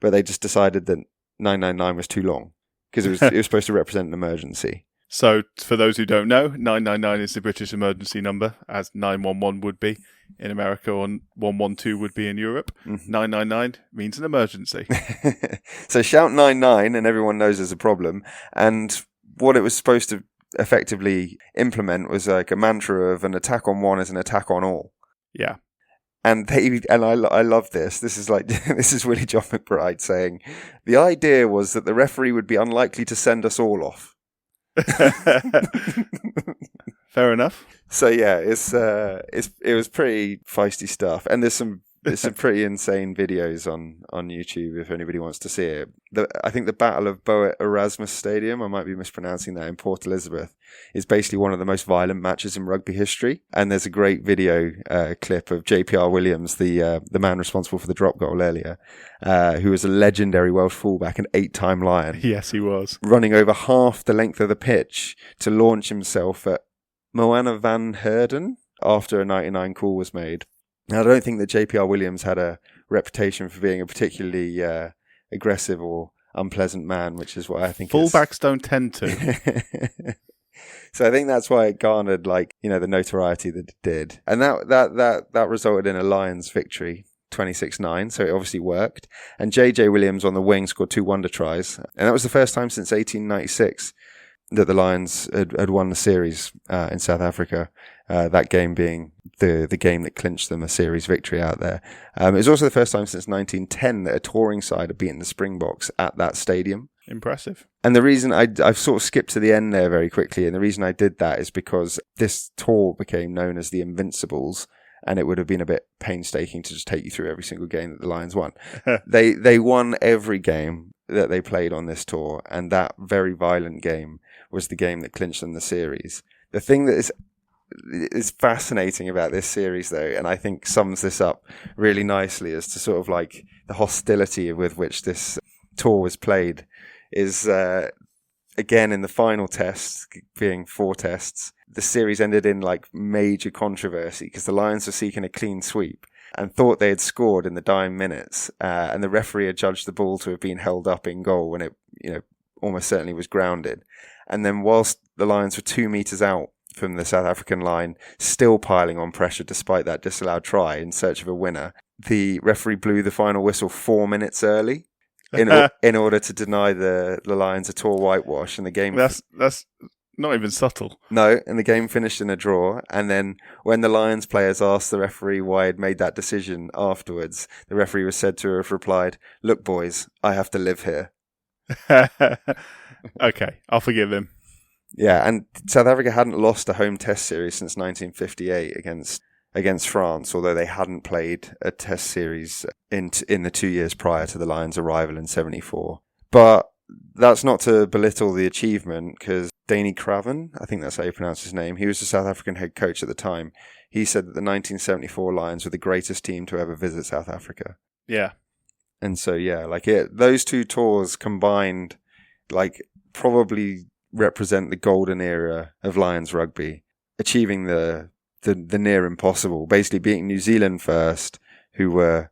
but they just decided that 999 was too long because it was supposed to represent an emergency. So, for those who don't know, 999 is the British emergency number, as 911 would be in America or 112 would be in Europe. Mm-hmm. 999 means an emergency. So shout 99 and everyone knows there's a problem. And what it was supposed to effectively implement was like a mantra of an attack on one is an attack on all. Yeah. And I love this. This is Willie John McBride saying, the idea was that the referee would be unlikely to send us all off. Fair enough. So yeah, it was pretty feisty stuff, and there's some pretty insane videos on YouTube if anybody wants to see it. I think the Battle of Boet Erasmus Stadium, I might be mispronouncing that, in Port Elizabeth, is basically one of the most violent matches in rugby history. And there's a great video clip of JPR Williams, the man responsible for the drop goal earlier, who was a legendary Welsh fullback and 8-time Lion. Yes, he was. Running over half the length of the pitch to launch himself at Moana van Heerden after a 99 call was made. Now, I don't think that JPR Williams had a reputation for being a particularly aggressive or unpleasant man, which is what I think fullbacks don't tend to. So I think that's why it garnered, like, you know, the notoriety that it did. And that resulted in a Lions victory, 26-9, so it obviously worked. And JJ Williams on the wing scored 2 wonder tries. And that was the first time since 1896 that the Lions had won the series in South Africa, that game being the game that clinched them a series victory out there. It was also the first time since 1910 that a touring side had beaten the Springboks at that stadium. Impressive. And the reason I've sort of skipped to the end there very quickly, and the reason I did that is because this tour became known as the Invincibles, and it would have been a bit painstaking to just take you through every single game that the Lions won. They won every game that they played on this tour, and that very violent game was the game that clinched them the series. The thing that is fascinating about this series, though, and I think sums this up really nicely as to sort of like the hostility with which this tour was played, is again in the final test, being 4 tests, the series ended in like major controversy because the Lions were seeking a clean sweep and thought they had scored in the dying minutes, and the referee had judged the ball to have been held up in goal when it, you know, almost certainly was grounded. And then whilst the Lions were 2 meters out from the South African line, still piling on pressure despite that disallowed try in search of a winner, the referee blew the final whistle 4 minutes early in order to deny the Lions a tour whitewash, and the game... That's not even subtle. No, and the game finished in a draw. And then when the Lions players asked the referee why he'd made that decision afterwards, the referee was said to have replied, "Look, boys, I have to live here." Okay, I'll forgive him. Yeah, and South Africa hadn't lost a home test series since 1958 against France, although they hadn't played a test series in the 2 years prior to the Lions' arrival in 74. But that's not to belittle the achievement, because Danny Craven, I think that's how you pronounce his name, he was the South African head coach at the time. He said that the 1974 Lions were the greatest team to ever visit South Africa. Yeah. And so, yeah, those 2 tours combined, like, probably represent the golden era of Lions rugby, achieving the the near impossible, basically beating New Zealand first, who were,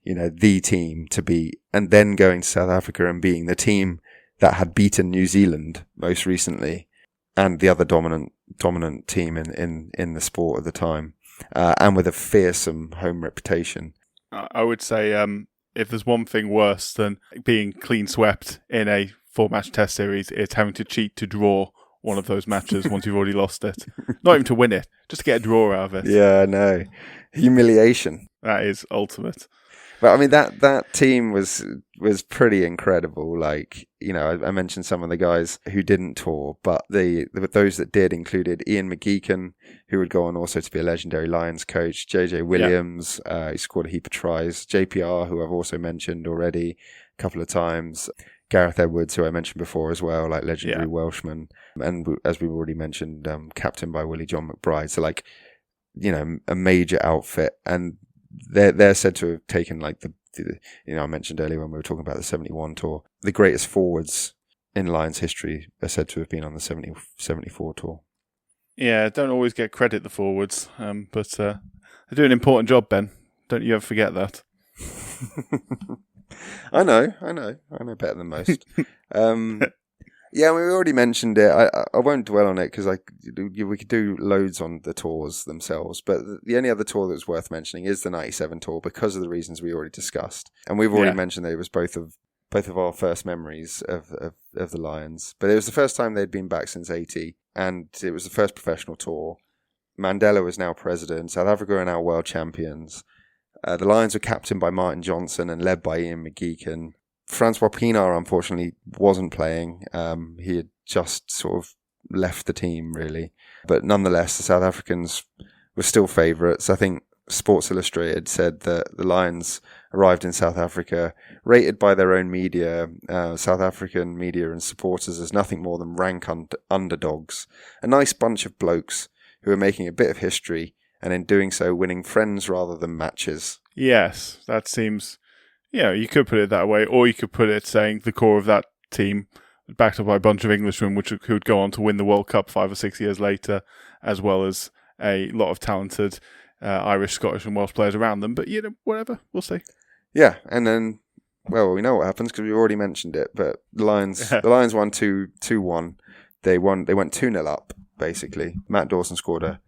the team to beat, and then going to South Africa and being the team that had beaten New Zealand most recently, and the other dominant team in the sport at the time, and with a fearsome home reputation. I would say if there's one thing worse than being clean swept in a 4-match test series, it's having to cheat to draw one of those matches once you've already lost it. Not even to win it, just to get a draw out of it. Yeah, no. Humiliation. That is ultimate. But I mean, that team was pretty incredible. Like, I mentioned some of the guys who didn't tour, but those that did included Ian McGeechan, who would go on also to be a legendary Lions coach, JJ Williams, who scored a heap of tries, JPR, who I've also mentioned already a couple of times, Gareth Edwards, who I mentioned before as well, like legendary Welshman, and as we've already mentioned, captain by Willie John McBride. So like, a major outfit, and they're said to have taken like I mentioned earlier when we were talking about the 71 tour, the greatest forwards in Lions history are said to have been on the 74 tour. Yeah, don't always get credit, the forwards, but they do an important job, Ben. Don't you ever forget that. I know better than most. Yeah, we already mentioned it. I won't dwell on it because we could do loads on the tours themselves. But the only other tour that's worth mentioning is the 97 tour because of the reasons we already discussed. And we've already mentioned that it was both of our first memories of the Lions. But it was the first time they'd been back since 80, and it was the first professional tour. Mandela was now president. South Africa are now world champions. The Lions were captained by Martin Johnson and led by Ian McGeechan. Francois Pienaar, unfortunately, wasn't playing. He had just sort of left the team, really. But nonetheless, the South Africans were still favourites. I think Sports Illustrated said that the Lions arrived in South Africa, rated by their own media, South African media and supporters, as nothing more than rank underdogs. A nice bunch of blokes who were making a bit of history, and in doing so, winning friends rather than matches. Yes, that seems... Yeah, you could put it that way, or you could put it saying the core of that team, backed up by a bunch of Englishmen, who would go on to win the World Cup 5 or 6 years later, as well as a lot of talented Irish, Scottish and Welsh players around them. But, whatever, we'll see. Yeah, and then, well, we know what happens because we've already mentioned it, but the Lions won 2-1. They went 2-0 up, basically. Matt Dawson scored a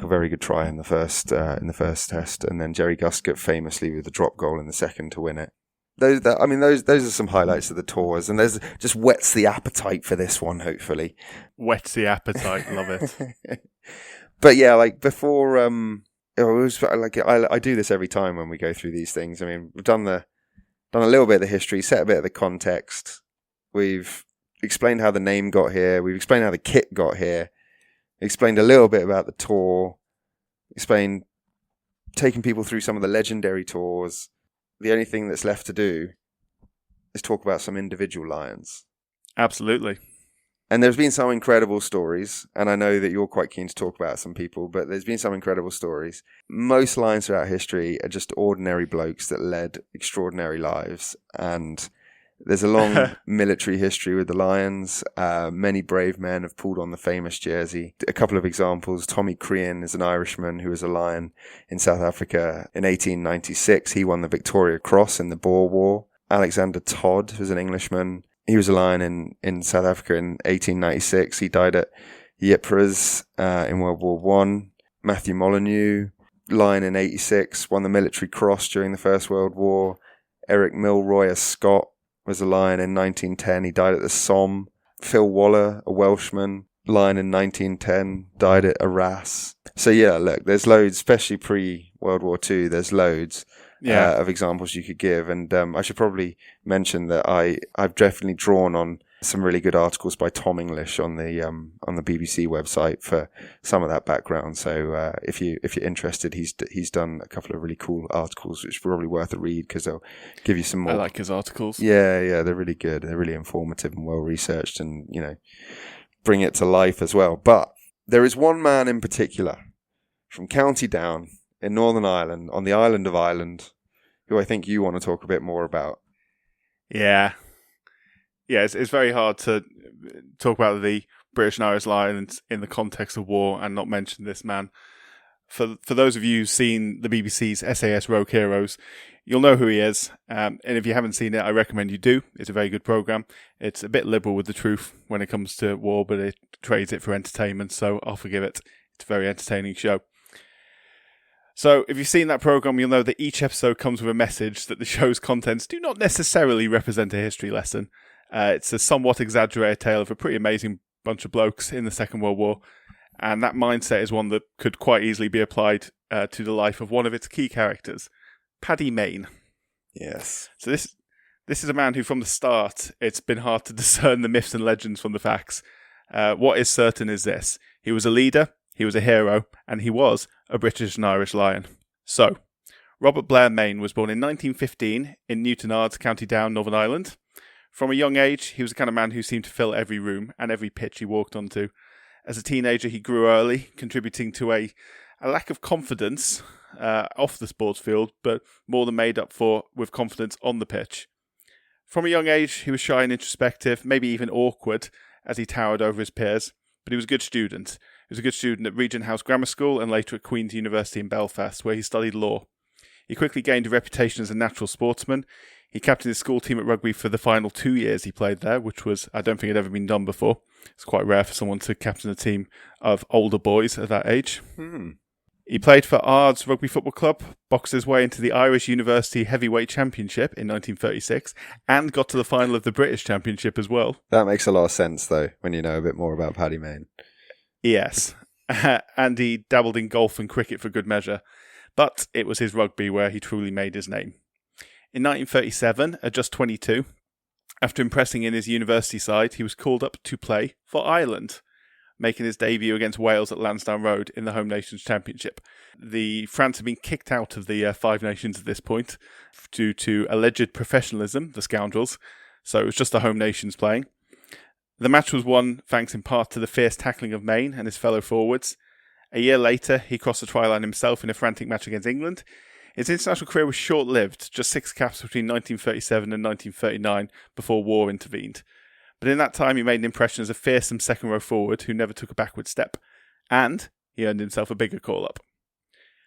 very good try in the first test, and then Jerry Guscott famously with the drop goal in the second to win it. Those are some highlights of the tours, and there's just whets the appetite for this one. Hopefully, whets the appetite. Love it. But yeah, like before, it was like I do this every time when we go through these things. I mean, we've done a little bit of the history, set a bit of the context. We've explained how the name got here. We've explained how the kit got here. Explained a little bit about the tour, explained taking people through some of the legendary tours. The only thing that's left to do is talk about some individual Lions. Absolutely. And there's been some incredible stories, and I know that you're quite keen to talk about some people, but there's been some incredible stories. Most Lions throughout history are just ordinary blokes that led extraordinary lives, and there's a long military history with the Lions. Many brave men have pulled on the famous jersey. A couple of examples. Tommy Crean is an Irishman who was a Lion in South Africa in 1896. He won the Victoria Cross in the Boer War. Alexander Todd was an Englishman. He was a Lion in South Africa in 1896. He died at Ypres in World War One. Matthew Molyneux, Lion in 86, won the Military Cross during the First World War. Eric Milroy, a Scot, was a Lion in 1910. He died at the Somme. Phil Waller, a Welshman, Lion in 1910, died at Arras. So yeah, look, there's loads, especially pre-World War II, there's loads of examples you could give. And I should probably mention that I've definitely drawn on some really good articles by Tom English on the BBC website for some of that background. So if you're interested, he's done a couple of really cool articles, which are probably worth a read because they'll give you some more. I like his articles. Yeah, they're really good. They're really informative and well researched, and bring it to life as well. But there is one man in particular from County Down in Northern Ireland, on the island of Ireland, who I think you want to talk a bit more about. Yeah, it's very hard to talk about the British and Irish Lions in the context of war and not mention this man. For those of you who've seen the BBC's SAS Rogue Heroes, you'll know who he is. And if you haven't seen it, I recommend you do. It's a very good programme. It's a bit liberal with the truth when it comes to war, but it trades it for entertainment, so I'll forgive it. It's a very entertaining show. So if you've seen that programme, you'll know that each episode comes with a message that the show's contents do not necessarily represent a history lesson. It's a somewhat exaggerated tale of a pretty amazing bunch of blokes in the Second World War. And that mindset is one that could quite easily be applied to the life of one of its key characters, Paddy Mayne. Yes. So this is a man who, from the start, it's been hard to discern the myths and legends from the facts. What is certain is this. He was a leader, he was a hero, and he was a British and Irish Lion. So, Robert Blair Mayne was born in 1915 in Newtonards, County Down, Northern Ireland. From a young age, he was the kind of man who seemed to fill every room and every pitch he walked onto. As a teenager, he grew early, contributing to a lack of confidence off the sports field, but more than made up for with confidence on the pitch. From a young age, he was shy and introspective, maybe even awkward, as he towered over his peers, but he was a good student. He was a good student at Regent House Grammar School and later at Queen's University in Belfast, where he studied law. He quickly gained a reputation as a natural sportsman. He captained his school team at rugby for the final 2 years he played there, which was, I don't think it had ever been done before. It's quite rare for someone to captain a team of older boys at that age. He played for Ards Rugby Football Club, boxed his way into the Irish University Heavyweight Championship in 1936, and got to the final of the British Championship as well. That makes a lot of sense, though, when you know a bit more about Paddy Mayne. Yes, and he dabbled in golf and cricket for good measure, but it was his rugby where he truly made his name. In 1937, at just 22, after impressing in his university side, he was called up to play for Ireland, making his debut against Wales at Lansdowne Road in the Home Nations Championship. France had been kicked out of the Five Nations at this point due to alleged professionalism, the scoundrels, so it was just the Home Nations playing. The match was won thanks in part to the fierce tackling of Mayne and his fellow forwards. A year later, he crossed the try line himself in a frantic match against England. His international career was short-lived, just 6 caps between 1937 and 1939 before war intervened. But in that time he made an impression as a fearsome second-row forward who never took a backward step. And he earned himself a bigger call-up.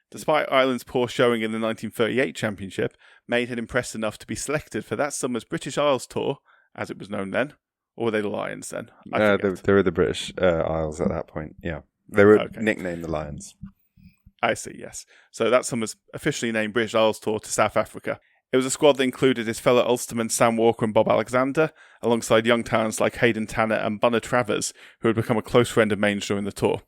Despite Ireland's poor showing in the 1938 Championship, Mayne had impressed enough to be selected for that summer's British Isles tour, as it was known then. Or were they the Lions then? They were the British Isles at that point, yeah. They were nicknamed the Lions. I see, yes. So that summer's officially named British Isles Tour to South Africa. It was a squad that included his fellow Ulstermen Sam Walker and Bob Alexander, alongside young talents like Hayden Tanner and Bunner Travers, who had become a close friend of Mayne's during the tour.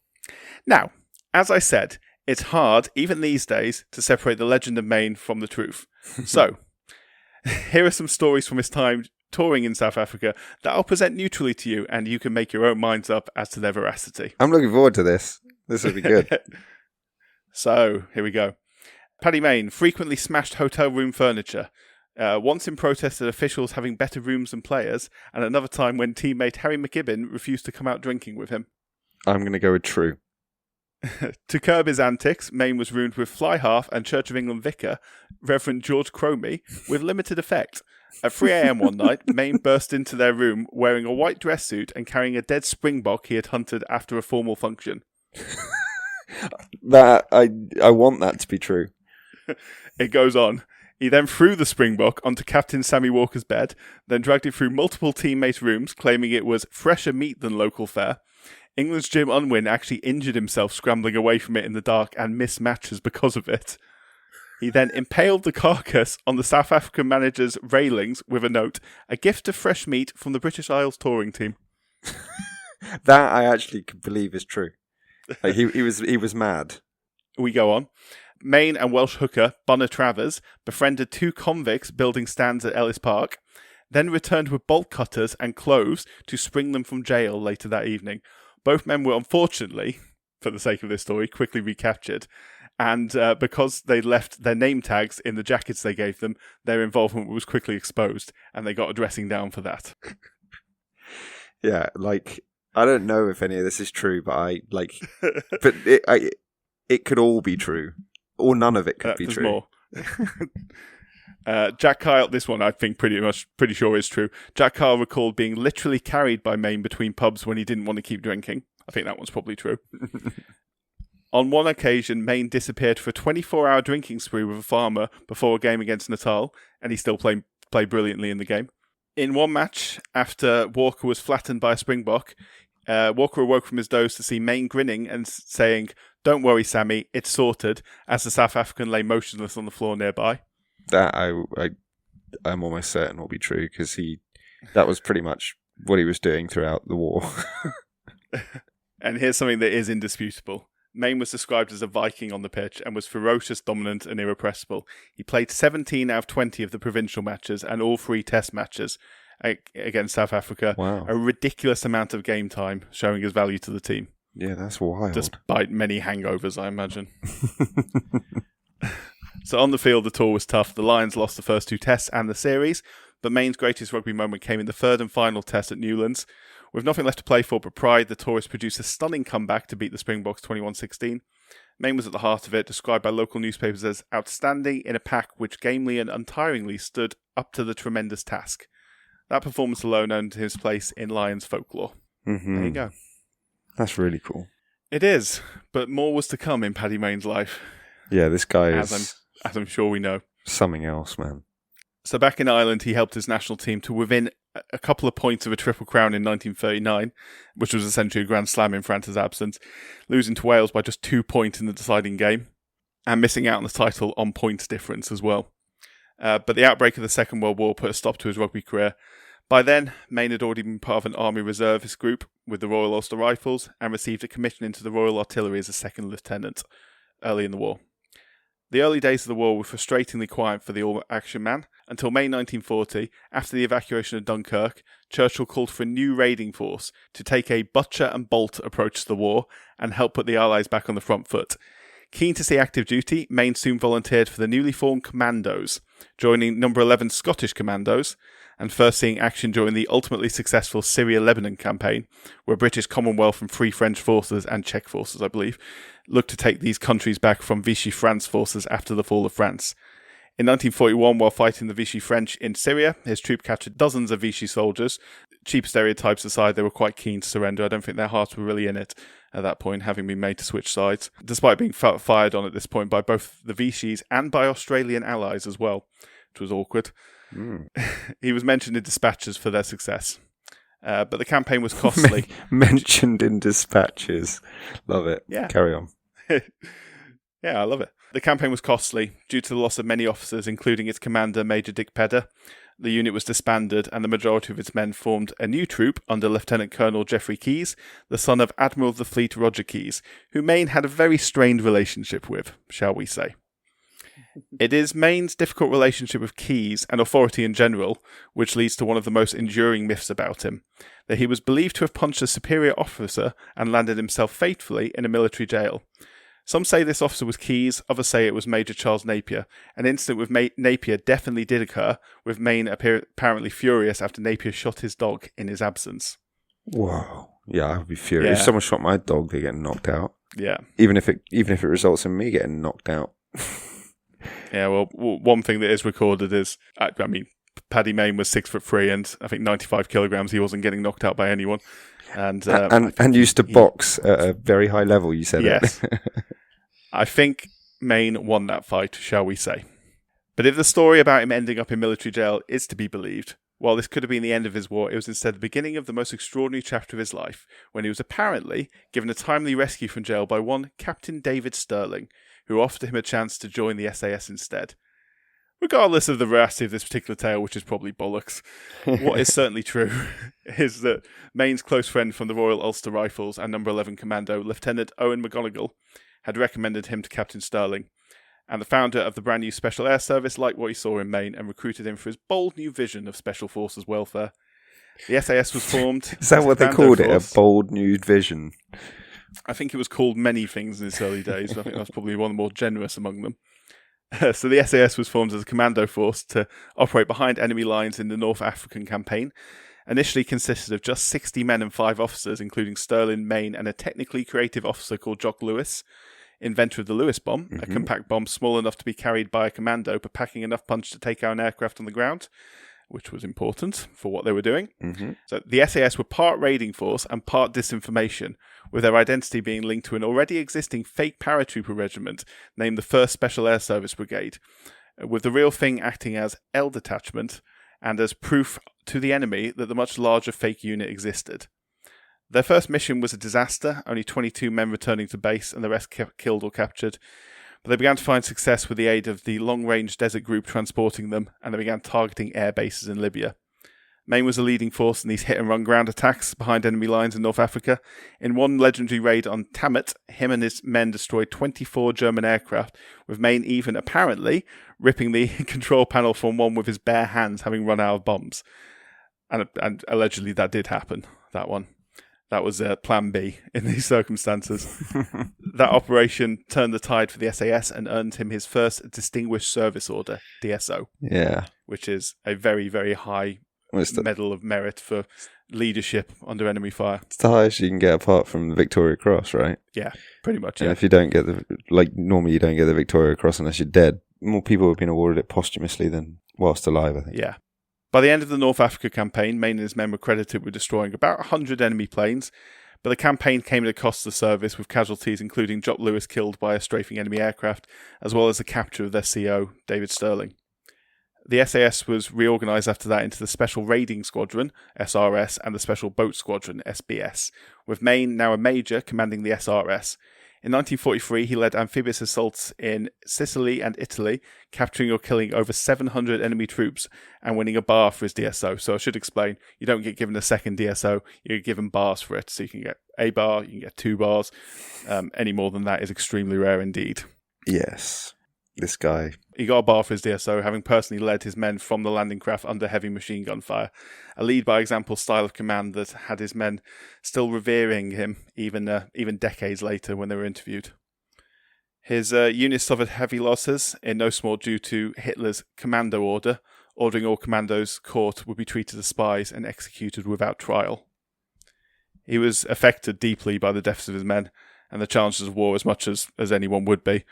Now, as I said, it's hard, even these days, to separate the legend of Mayne from the truth. So, here are some stories from his time touring in South Africa that I'll present neutrally to you, and you can make your own minds up as to their veracity. I'm looking forward to this. This will be good. So, here we go. Paddy Mayne frequently smashed hotel room furniture, once in protest at officials having better rooms than players, and another time when teammate Harry McKibbin refused to come out drinking with him. I'm going to go with true. To curb his antics, Mayne was roomed with fly half and Church of England vicar, Reverend George Cromie, with limited effect. At 3 a.m. one night, Mayne burst into their room wearing a white dress suit and carrying a dead springbok he had hunted after a formal function. That I want that to be true. It goes on. He then threw the springbok onto Captain Sammy Walker's bed, then dragged it through multiple teammates' rooms, claiming it was fresher meat than local fare. England's Jim Unwin actually injured himself scrambling away from it in the dark and missed matches because of it. He then impaled the carcass on the South African manager's railings with a note, "A gift of fresh meat from the British Isles touring team." That I actually could believe is true. Like, he was mad. We go on. Mayne and Welsh hooker Bunner Travers befriended 2 convicts building stands at Ellis Park, then returned with bolt cutters and cloves to spring them from jail later that evening. Both men were unfortunately, for the sake of this story, quickly recaptured, and because they left their name tags in the jackets they gave them, their involvement was quickly exposed, and they got a dressing down for that. Yeah, like, I don't know if any of this is true, but but it could all be true. Or none of it could be there's true. More. Jack Kyle, this one I think pretty sure is true. Jack Kyle recalled being literally carried by Mayne between pubs when he didn't want to keep drinking. I think that one's probably true. On one occasion, Mayne disappeared for a 24-hour drinking spree with a farmer before a game against Natal, and he still played brilliantly in the game. In one match, after Walker was flattened by a Springbok, Walker awoke from his doze to see Mayne grinning and saying, "Don't worry, Sammy, it's sorted," as the South African lay motionless on the floor nearby. That I'm almost certain will be true, because that was pretty much what he was doing throughout the war. And here's something that is indisputable. Mayne was described as a Viking on the pitch and was ferocious, dominant and irrepressible. He played 17 out of 20 of the provincial matches and all 3 test matches against South Africa. Wow. A ridiculous amount of game time, showing his value to the team. Yeah, that's wild. Despite many hangovers, I imagine. So on the field, the tour was tough. The Lions lost the first 2 tests and the series, but Mayne's greatest rugby moment came in the 3rd and final test at Newlands. With nothing left to play for but pride, the tourists produced a stunning comeback to beat the Springboks 21-16. Mayne was at the heart of it, described by local newspapers as outstanding in a pack which gamely and untiringly stood up to the tremendous task. That performance alone earned his place in Lions folklore. Mm-hmm. There you go. That's really cool. It is, but more was to come in Paddy Mayne's life. Yeah, this guy as I'm sure we know. Something else, man. So back in Ireland, he helped his national team to within a couple of points of a Triple Crown in 1939, which was essentially a Grand Slam in France's absence, losing to Wales by just 2 points in the deciding game, and missing out on the title on points difference as well. But the outbreak of the Second World War put a stop to his rugby career. By then, Mayne had already been part of an army reservist group with the Royal Ulster Rifles and received a commission into the Royal Artillery as a second lieutenant early in the war. The early days of the war were frustratingly quiet for the all-action man, until May 1940, after the evacuation of Dunkirk, Churchill called for a new raiding force to take a butcher and bolt approach to the war and help put the Allies back on the front foot. Keen to see active duty, Mayne soon volunteered for the newly formed Commandos, joining No. 11 Scottish Commandos, and first seeing action during the ultimately successful Syria-Lebanon campaign, where British Commonwealth and Free French forces and Czech forces, I believe, looked to take these countries back from Vichy France forces after the fall of France. In 1941, while fighting the Vichy French in Syria, his troop captured dozens of Vichy soldiers. Cheap stereotypes aside, they were quite keen to surrender. I don't think their hearts were really in it at that point, having been made to switch sides, despite being fired on at this point by both the Vichys and by Australian allies as well, which was awkward. He was mentioned in dispatches for their success. But the campaign was costly. Mentioned in dispatches. Love it. Yeah. Carry on. Yeah, I love it. The campaign was costly due to the loss of many officers, including its commander, Major Dick Pedder. The unit was disbanded, and the majority of its men formed a new troop under Lieutenant Colonel Geoffrey Keyes, the son of Admiral of the Fleet Roger Keyes, who Mayne had a very strained relationship with, shall we say. It is Mayne's difficult relationship with Keyes and authority in general which leads to one of the most enduring myths about him, that he was believed to have punched a superior officer and landed himself fatefully in a military jail. Some say this officer was Keyes, others say it was Major Charles Napier. An incident with Napier definitely did occur, with Mayne apparently furious after Napier shot his dog in his absence. Whoa. Yeah, I would be furious. Yeah. If someone shot my dog, they're getting knocked out. Yeah. Even if it results in me getting knocked out. Yeah, well, one thing that is recorded is, I mean, Paddy Mayne was 6'3" and I think 95 kilograms. He wasn't getting knocked out by anyone. And used to box at a very high level, you said. Yes. It. I think Mayne won that fight, shall we say. But if the story about him ending up in military jail is to be believed, while this could have been the end of his war, it was instead the beginning of the most extraordinary chapter of his life, when he was apparently given a timely rescue from jail by one Captain David Stirling, who offered him a chance to join the SAS instead. Regardless of the veracity of this particular tale, which is probably bollocks, what is certainly true is that Mayne's close friend from the Royal Ulster Rifles and No. 11 Commando, Lieutenant Owen McGonigal, had recommended him to Captain Stirling, and the founder of the brand new Special Air Service liked what he saw in Mayne and recruited him for his bold new vision of Special Forces welfare. The SAS was formed. Is that what they called it? A bold new vision? I think it was called many things in its early days, but I think that's probably one of the more generous among them. So the SAS was formed as a commando force to operate behind enemy lines in the North African campaign. Initially consisted of just 60 men and 5 officers, including Stirling, Mayne, and a technically creative officer called Jock Lewis. inventor of the Lewis bomb, a compact bomb small enough to be carried by a commando but packing enough punch to take out an aircraft on the ground, which was important for what they were doing. So the SAS were part raiding force and part disinformation, with their identity being linked to an already existing fake paratrooper regiment named the 1st Special Air Service Brigade, with the real thing acting as L detachment and as proof to the enemy that the much larger fake unit existed. Their first mission was a disaster, only 22 men returning to base and the rest killed or captured. But they began to find success with the aid of the long-range desert group transporting them, and they began targeting air bases in Libya. Mayne was a leading force in these hit-and-run ground attacks behind enemy lines in North Africa. In one legendary raid on Tamat, him and his men destroyed 24 German aircraft, with Mayne even, apparently, ripping the control panel from one with his bare hands, having run out of bombs. And allegedly that did happen, that one. That was plan B in these circumstances. That operation turned the tide for the SAS and earned him his first Distinguished Service Order, DSO. Yeah. Which is a very, very high Medal of Merit for leadership under enemy fire. It's the highest you can get apart from the Victoria Cross, right? Yeah, pretty much, And if you don't get normally you don't get the Victoria Cross unless you're dead. More people have been awarded it posthumously than whilst alive, I think. Yeah. By the end of the North Africa campaign, Mayne and his men were credited with destroying about 100 enemy planes, but the campaign came at a cost to the service, with casualties including Jock Lewis killed by a strafing enemy aircraft, as well as the capture of their CO, David Stirling. The SAS was reorganised after that into the Special Raiding Squadron, SRS, and the Special Boat Squadron, SBS, with Mayne, now a major, commanding the SRS. In 1943, he led amphibious assaults in Sicily and Italy, capturing or killing over 700 enemy troops and winning a bar for his DSO. So I should explain, you don't get given a second DSO, you're given bars for it. So you can get a bar, you can get 2 bars. Any more than that is extremely rare indeed. Yes. This guy. He got a bar for his DSO, having personally led his men from the landing craft under heavy machine gun fire. A lead-by-example style of command that had his men still revering him, even decades later when they were interviewed. His unit suffered heavy losses, in no small due to Hitler's commando order, ordering all commandos caught would be treated as spies and executed without trial. He was affected deeply by the deaths of his men and the challenges of war as much as anyone would be.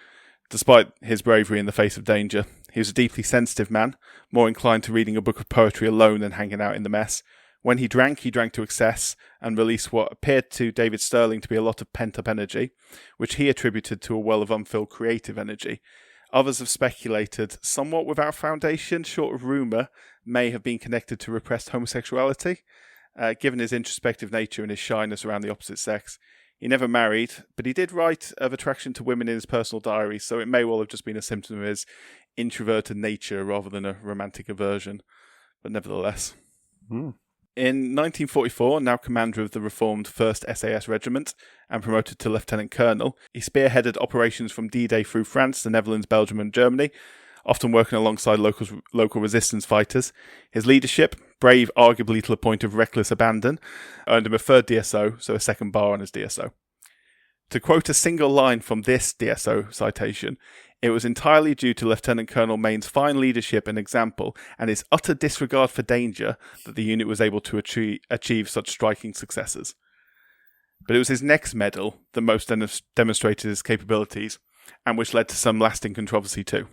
Despite his bravery in the face of danger, he was a deeply sensitive man, more inclined to reading a book of poetry alone than hanging out in the mess. When he drank to excess and released what appeared to David Stirling to be a lot of pent-up energy, which he attributed to a well of unfilled creative energy. Others have speculated, somewhat without foundation, short of rumour, may have been connected to repressed homosexuality, given his introspective nature and his shyness around the opposite sex. He never married, but he did write of attraction to women in his personal diary, so it may well have just been a symptom of his introverted nature rather than a romantic aversion. But nevertheless. In 1944, now commander of the reformed 1st SAS Regiment and promoted to lieutenant colonel, he spearheaded operations from D-Day through France, the Netherlands, Belgium and Germany, often working alongside local resistance fighters. His leadership, brave arguably to the point of reckless abandon, earned him a 3rd DSO, so a 2nd bar on his DSO. To quote a single line from this DSO citation, it was entirely due to Lieutenant Colonel Mayne's fine leadership and example and his utter disregard for danger that the unit was able to achieve such striking successes. But it was his next medal that most demonstrated his capabilities and which led to some lasting controversy too.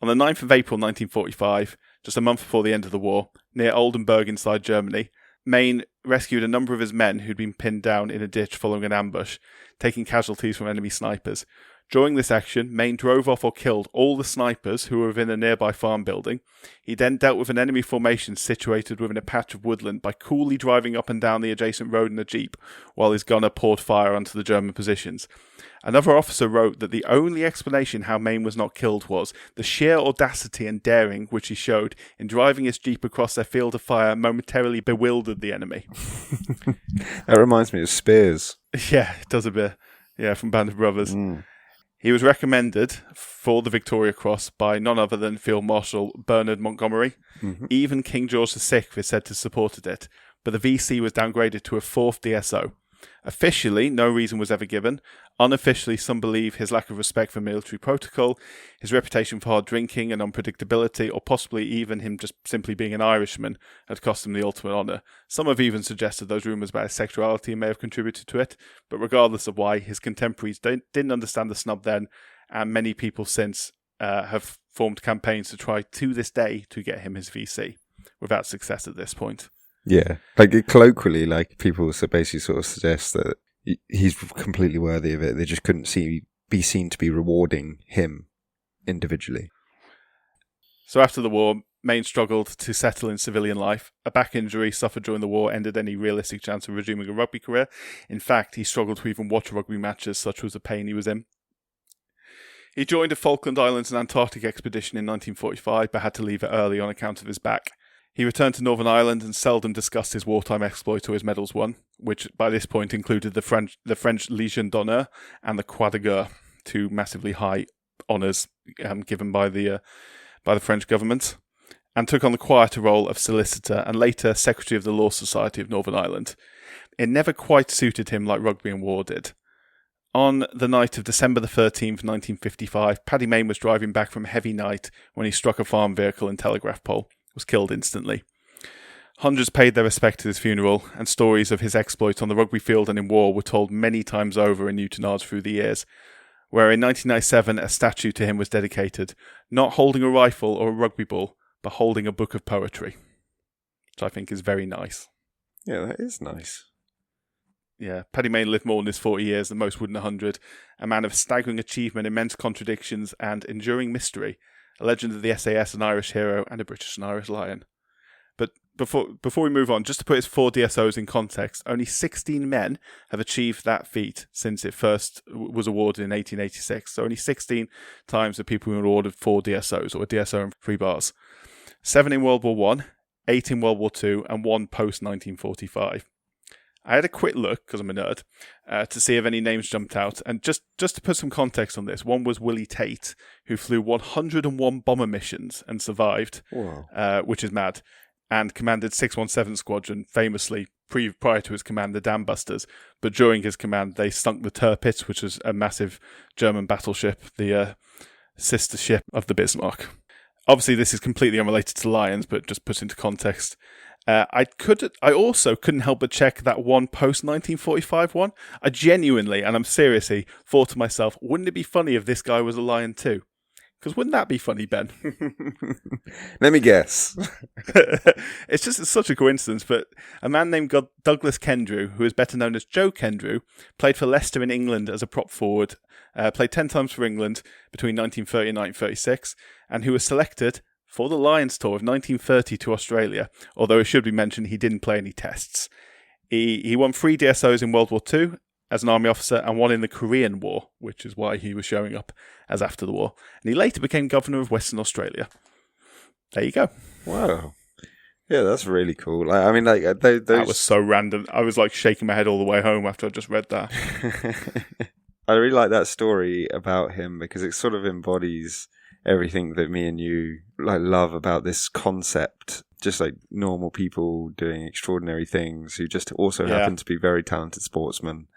On the 9th of April 1945, just a month before the end of the war, near Oldenburg inside Germany, Mayne rescued a number of his men who'd been pinned down in a ditch following an ambush, taking casualties from enemy snipers. During this action, Mayne drove off or killed all the snipers who were within a nearby farm building. He then dealt with an enemy formation situated within a patch of woodland by coolly driving up and down the adjacent road in a jeep, while his gunner poured fire onto the German positions. Another officer wrote that the only explanation how Mayne was not killed was the sheer audacity and daring which he showed in driving his jeep across their field of fire momentarily bewildered the enemy. That reminds me of Spears. Yeah, it does a bit. Yeah, from Band of Brothers. He was recommended for the Victoria Cross by none other than Field Marshal Bernard Montgomery. Even King George VI is said to have supported it, but the VC was downgraded to a 4th DSO. Officially, no reason was ever given. Unofficially, some believe his lack of respect for military protocol, his reputation for hard drinking and unpredictability, or possibly even him just simply being an Irishman had cost him the ultimate honour. Some have even suggested those rumours about his sexuality may have contributed to it, but regardless of why, his contemporaries didn't understand the snub then, and many people since have formed campaigns to try to this day to get him his VC, without success at this point. Yeah, like colloquially, like people basically sort of suggest that he's completely worthy of it. They just couldn't be seen to be rewarding him individually. So after the war, Mayne struggled to settle in civilian life. A back injury suffered during the war ended any realistic chance of resuming a rugby career. In fact, he struggled to even watch rugby matches, such was the pain he was in. He joined a Falkland Islands and Antarctic expedition in 1945, but had to leave it early on account of his back. He returned to Northern Ireland and seldom discussed his wartime exploits or his medals won, which by this point included the French Légion d'honneur and the Croix de Guerre, two massively high honours given by the French government, and took on the quieter role of solicitor and later secretary of the Law Society of Northern Ireland. It never quite suited him like rugby and war did. On the night of December the 13th, 1955, Paddy Mayne was driving back from a heavy night when he struck a farm vehicle and telegraph pole. Was killed instantly. Hundreds paid their respect to his funeral, and stories of his exploits on the rugby field and in war were told many times over in Newtownards through the years, where in 1997 a statue to him was dedicated, not holding a rifle or a rugby ball, but holding a book of poetry, which I think is very nice. Yeah, that is nice. Yeah, Paddy Mayne lived more than his 40 years than most would in 100, a man of staggering achievement, immense contradictions, and enduring mystery. A legend of the SAS, an Irish hero, and a British and Irish lion. But before we move on, just to put his 4 DSOs in context, only 16 men have achieved that feat since it first was awarded in 1886. So only 16 times have people been awarded 4 DSOs, or a DSO and 3 bars. 7 in World War I, 8 in World War II, and 1 post-1945. I had a quick look, because I'm a nerd, to see if any names jumped out. And just to put some context on this, one was Willie Tate, who flew 101 bomber missions and survived, which is mad, and commanded 617 Squadron, famously prior to his command, the Dam Busters. But during his command, they sunk the Tirpitz, which was a massive German battleship, the sister ship of the Bismarck. Obviously, this is completely unrelated to Lions, but just put into context. I also couldn't help but check that one post-1945 one. I genuinely, and I'm seriously, thought to myself, wouldn't it be funny if this guy was a lion too? Because wouldn't that be funny, Ben? Let me guess. It's such a coincidence, but a man named Douglas Kendrew, who is better known as Joe Kendrew, played for Leicester in England as a prop forward, played 10 times for England between 1930 and 1936, and who was selected for the Lions tour of 1930 to Australia, although it should be mentioned he didn't play any tests. He won 3 DSOs in World War II as an army officer and 1 in the Korean War, which is why he was showing up as after the war. And he later became governor of Western Australia. There you go. Wow. Yeah, that's really cool. Those... That was so random. I was like shaking my head all the way home after I just read that. I really like that story about him because it sort of embodies everything that me and you love about this concept. Just like normal people doing extraordinary things who just also happen to be very talented sportsmen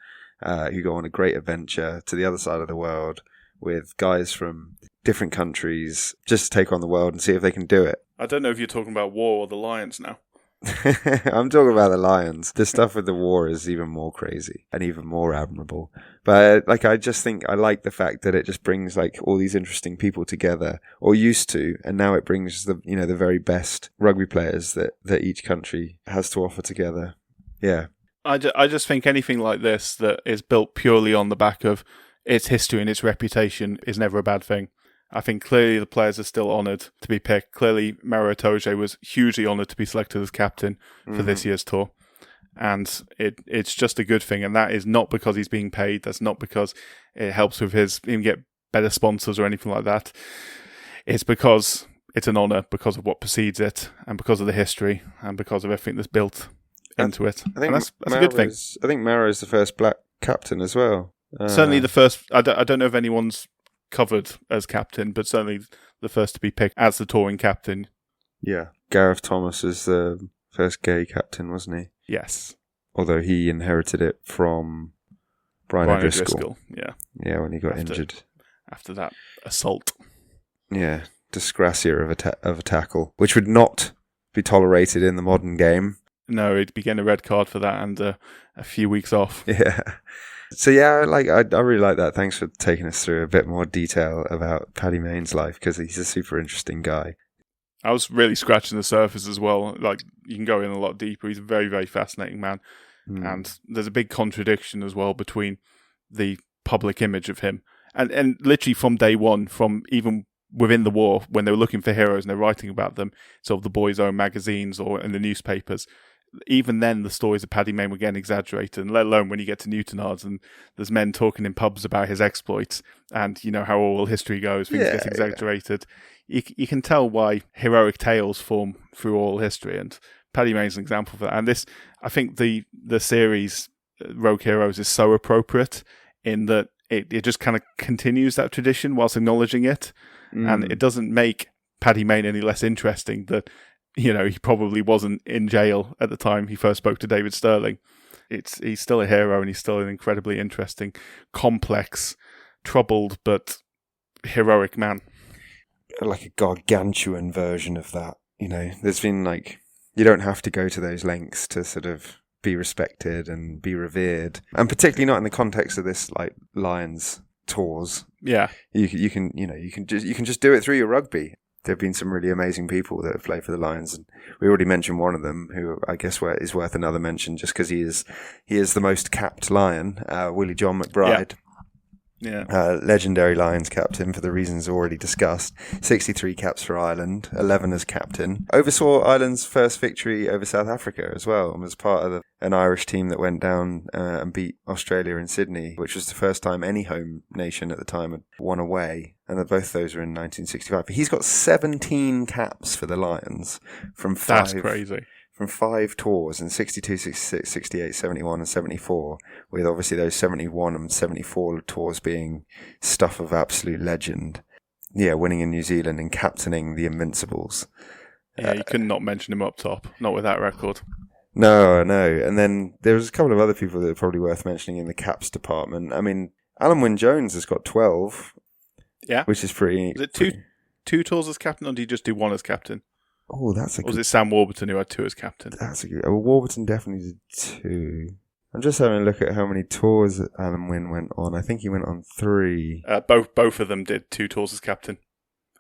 who go on a great adventure to the other side of the world with guys from different countries just to take on the world and see if they can do it. I don't know if you're talking about war or the Lions now. I'm talking about the Lions. The stuff with the war is even more crazy and even more admirable. But I just think I like the fact that it just brings all these interesting people together, or used to, and now it brings the very best rugby players that each country has to offer together. Yeah. I just think anything like this that is built purely on the back of its history and its reputation is never a bad thing. I think clearly the players are still honoured to be picked. Clearly, Maro Itoje was hugely honoured to be selected as captain for this year's tour. And it's just a good thing. And that is not because he's being paid. That's not because it helps with him get better sponsors or anything like that. It's because it's an honour, because of what precedes it, and because of the history, and because of everything that's built into it. I think that's a good thing. I think Maro's the first black captain as well. Certainly the first. I don't know if anyone's covered as captain, but certainly the first to be picked as the touring captain. Yeah. Gareth Thomas is the first gay captain, wasn't he? Yes. although he inherited it from Brian O'Driscoll. Yeah, when he got injured. After that assault. Yeah, disgracia of a tackle, which would not be tolerated in the modern game. No, he'd be getting a red card for that and a few weeks off. Yeah. So yeah, I really like that. Thanks for taking us through a bit more detail about Paddy Mayne's life, because he's a super interesting guy. I was really scratching the surface as well. Like, you can go in a lot deeper. He's a very, very fascinating man. And there's a big contradiction as well between the public image of him and literally from day one, from even within the war, when they were looking for heroes and they're writing about them, sort of the boys' own magazines or in the newspapers. Even then, the stories of Paddy Mayne were getting exaggerated, and let alone when you get to Newtonards and there's men talking in pubs about his exploits, and you know how all history goes, things get exaggerated. You can tell why heroic tales form through all history, and Paddy Mayne's an example for that. And this, I think the series Rogue Heroes is so appropriate in that it just kind of continues that tradition whilst acknowledging it, and it doesn't make Paddy Mayne any less interesting that, you know, he probably wasn't in jail at the time he first spoke to David Sterling. He's still a hero, and he's still an incredibly interesting, complex, troubled, but heroic man. Like a gargantuan version of that. You know, there's been you don't have to go to those lengths to sort of be respected and be revered. And particularly not in the context of this, Lions tours. Yeah. You can just do it through your rugby. There have been some really amazing people that have played for the Lions, and we already mentioned one of them, who I guess is worth another mention, just because he is the most capped Lion, Willie John McBride. Yeah. Legendary Lions captain for the reasons already discussed. 63 caps for Ireland, 11 as captain. Oversaw Ireland's first victory over South Africa as well, and was part of an Irish team that went down and beat Australia in Sydney, which was the first time any home nation at the time had won away. And both those were in 1965. But he's got 17 caps for the Lions from 5. That's crazy. From 5 tours in 62, 66, 68, 71 and 74, with obviously those 71 and 74 tours being stuff of absolute legend. Yeah, winning in New Zealand and captaining the Invincibles. Yeah, you could not mention him up top, not with that record. No. And then there's a couple of other people that are probably worth mentioning in the caps department. I mean, Alan Wynne-Jones has got 12. Yeah. Which is pretty... Is it two tours as captain, or do you just do one as captain? Oh, that's a good... Or was it Sam Warburton who had 2 as captain? That's a good... Well, Warburton definitely did 2. I'm just having a look at how many tours Alan Wynne went on. I think he went on 3. Both of them did 2 tours as captain.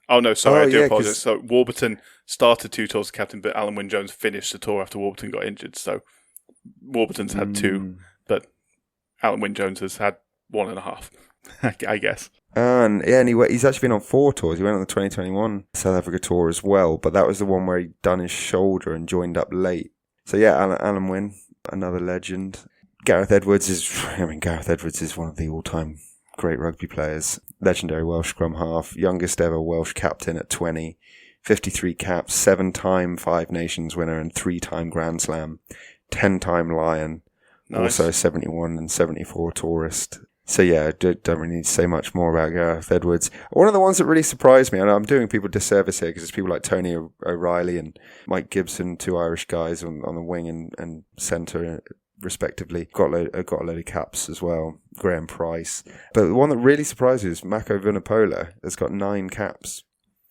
Oh, no, sorry, I do apologise. So Warburton started 2 tours as captain, but Alan Wynne-Jones finished the tour after Warburton got injured. So Warburton's had 2, but Alan Wynne-Jones has had 1.5, I guess. And he's actually been on 4 tours. He went on the 2021 South Africa tour as well, but that was the one where he'd done his shoulder and joined up late. So yeah, Alan Wynne, another legend. Gareth Edwards is one of the all-time great rugby players. Legendary Welsh scrum half, youngest ever Welsh captain at 20, 53 caps, 7-time 5 Nations winner and 3-time Grand Slam, 10-time Lion, nice. Also 71 and 74 tourist. So yeah, I don't really need to say much more about Gareth Edwards. One of the ones that really surprised me, and I'm doing people disservice here because it's people like Tony O'Reilly and Mike Gibson, 2 Irish guys on the wing and centre respectively, got a load of caps as well. Graham Price. But the one that really surprised me is Mako Vunipola has got 9 caps.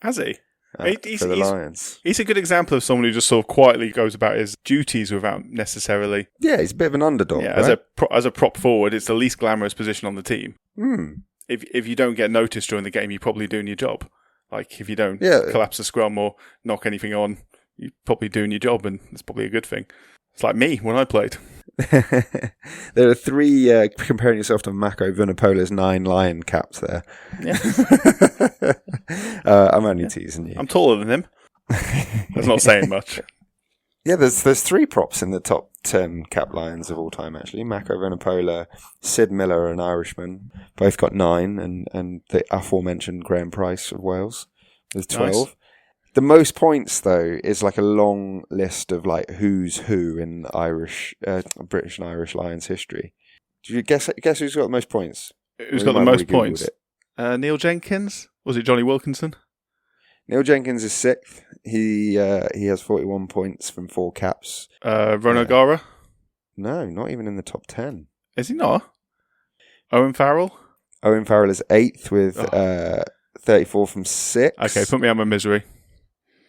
Has he? For the Lions. He's a good example of someone who just sort of quietly goes about his duties without necessarily... Yeah, he's a bit of an underdog. Yeah, right? as a prop forward, it's the least glamorous position on the team. If you don't get noticed during the game, you're probably doing your job. Like, if you don't collapse a scrum or knock anything on, you're probably doing your job, and it's probably a good thing. It's like me when I played. There are 3 comparing yourself to Mako Vunipola's 9 Lion caps there. Yeah. I'm only teasing you. I'm taller than him. That's not saying much. Yeah, there's 3 props in the top 10 cap Lions of all time, actually. Mako Vunipola, Sid Miller, an Irishman, both got 9, and the aforementioned Graham Price of Wales with 12. Nice. The most points, though, is like a long list of like who's who in British and Irish Lions history. Do you guess who's got the most points? Who's got the most points? Neil Jenkins? Was it Johnny Wilkinson? Neil Jenkins is 6th. He has 41 points from 4 caps. Ron O'Gara? No, not even in the top 10. Is he not? Owen Farrell? Owen Farrell is 8th with 34 from 6. Okay, put me out my misery.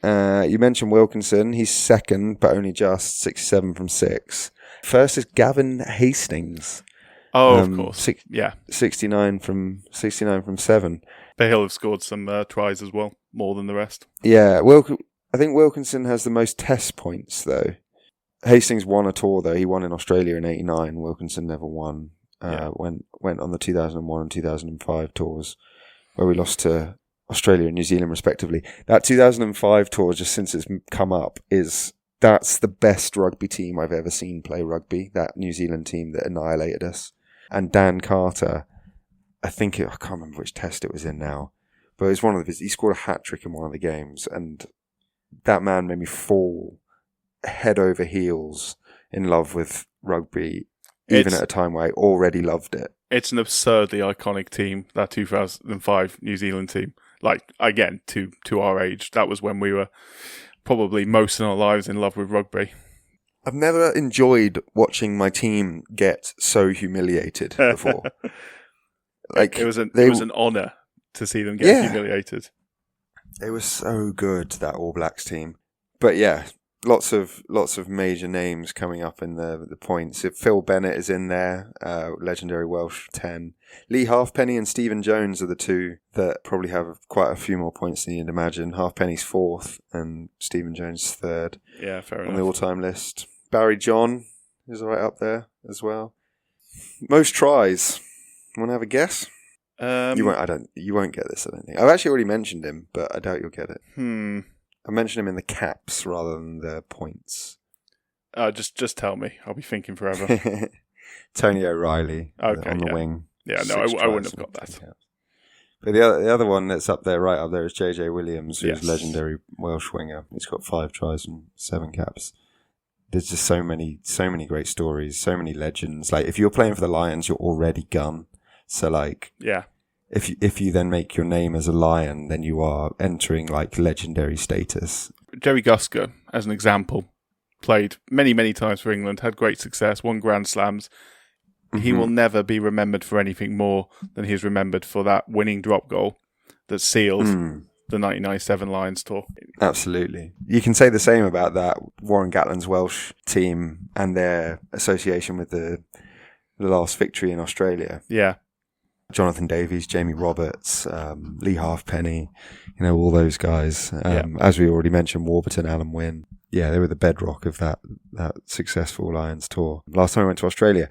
You mentioned Wilkinson. He's 2nd, but only just 67 from 6. First is Gavin Hastings. Oh, of course. 69 from 7. But he'll have scored some tries as well, more than the rest. Yeah, I think Wilkinson has the most test points, though. Hastings won a tour, though. He won in Australia in 89. Wilkinson never won. Went on the 2001 and 2005 tours, where we lost to Australia and New Zealand, respectively. That 2005 tour, just since it's come up, that's the best rugby team I've ever seen play rugby. That New Zealand team that annihilated us. And Dan Carter, I can't remember which test it was in now, but it was he scored a hat-trick in one of the games, and that man made me fall head over heels in love with rugby, even at a time where I already loved it. It's an absurdly iconic team, that 2005 New Zealand team. Like, again, to our age, that was when we were probably most in our lives in love with rugby. I've never enjoyed watching my team get so humiliated before. It was an honour to see them get humiliated. It was so good, that All Blacks team. But yeah, lots of major names coming up in the points. Phil Bennett is in there, legendary Welsh 10. Lee Halfpenny and Stephen Jones are the two that probably have quite a few more points than you'd imagine. Halfpenny's 4th and Stephen Jones 3rd. Yeah, fair enough. On the all-time list. Barry John is right up there as well. Most tries. Want to have a guess? You won't get this, I don't think. I've actually already mentioned him, but I doubt you'll get it. I mentioned him in the caps rather than the points. Just tell me. I'll be thinking forever. Tony O'Reilly on the wing. Yeah, no, I wouldn't have got that. But the other one that's right up there is JJ Williams, who's a legendary Welsh winger. He's got 5 tries and 7 caps. There's just so many great stories, so many legends. Like, if you're playing for the Lions, you're already gun. So, like, if you then make your name as a Lion, then you are entering, like, legendary status. Jerry Gusker, as an example, played many, many times for England, had great success, won Grand Slams. Mm-hmm. He will never be remembered for anything more than he's remembered for that winning drop goal that sealed the 1997 Lions tour. Absolutely. You can say the same about that Warren Gatland's Welsh team and their association with the last victory in Australia. Yeah. Jonathan Davies, Jamie Roberts, Lee Halfpenny, all those guys. As we already mentioned, Warburton, Alan Wynne. Yeah, they were the bedrock of that successful Lions tour. Last time I went to Australia.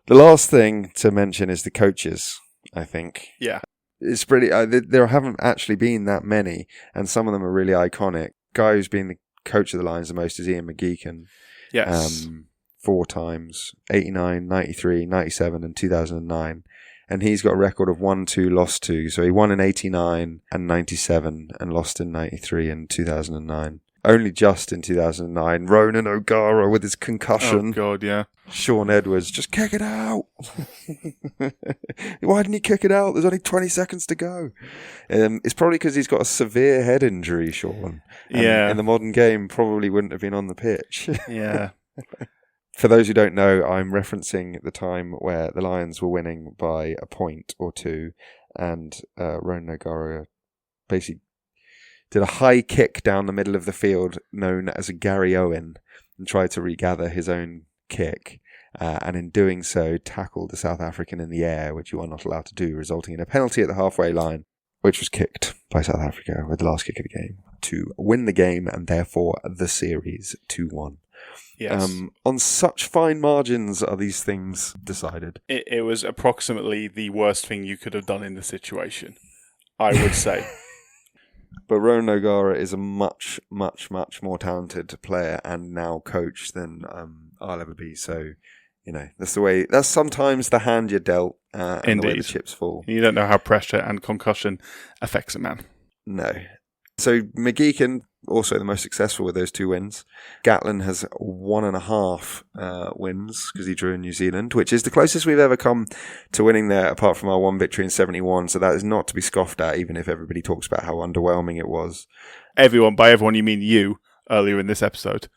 The last thing to mention is the coaches, I think. Yeah. It's pretty. There haven't actually been that many, and some of them are really iconic. Guy who's been the coach of the Lions the most is Ian McGeechan. Yes. 4 times, 89, 93, 97 and 2009. And he's got a record of 1-2, lost 2. So he won in 89 and 97 and lost in 93 and 2009. Only just in 2009, Ronan O'Gara with his concussion. Oh, God, yeah. Sean Edwards, just kick it out. Why didn't he kick it out? There's only 20 seconds to go. It's probably because he's got a severe head injury, Sean. And in the modern game, probably wouldn't have been on the pitch. Yeah. For those who don't know, I'm referencing the time where the Lions were winning by a point or 2, and Ronan O'Gara basically did a high kick down the middle of the field known as a Gary Owen and tried to regather his own kick, and in doing so tackled the South African in the air, which you are not allowed to do, resulting in a penalty at the halfway line, which was kicked by South Africa with the last kick of the game to win the game and therefore the series 2-1. Yes. On such fine margins are these things decided. It was approximately the worst thing you could have done in the situation, I would say. But Ronan O'Gara is a much, much, much more talented player and now coach than I'll ever be. So, that's sometimes the hand you're dealt and the way the chips fall. You don't know how pressure and concussion affects a man. No. So McGeechan, also the most successful with those 2 wins. Gatland has 1.5 wins because he drew in New Zealand, which is the closest we've ever come to winning there, apart from our 1 victory in 71. So that is not to be scoffed at, even if everybody talks about how underwhelming it was. By everyone, you mean you, earlier in this episode.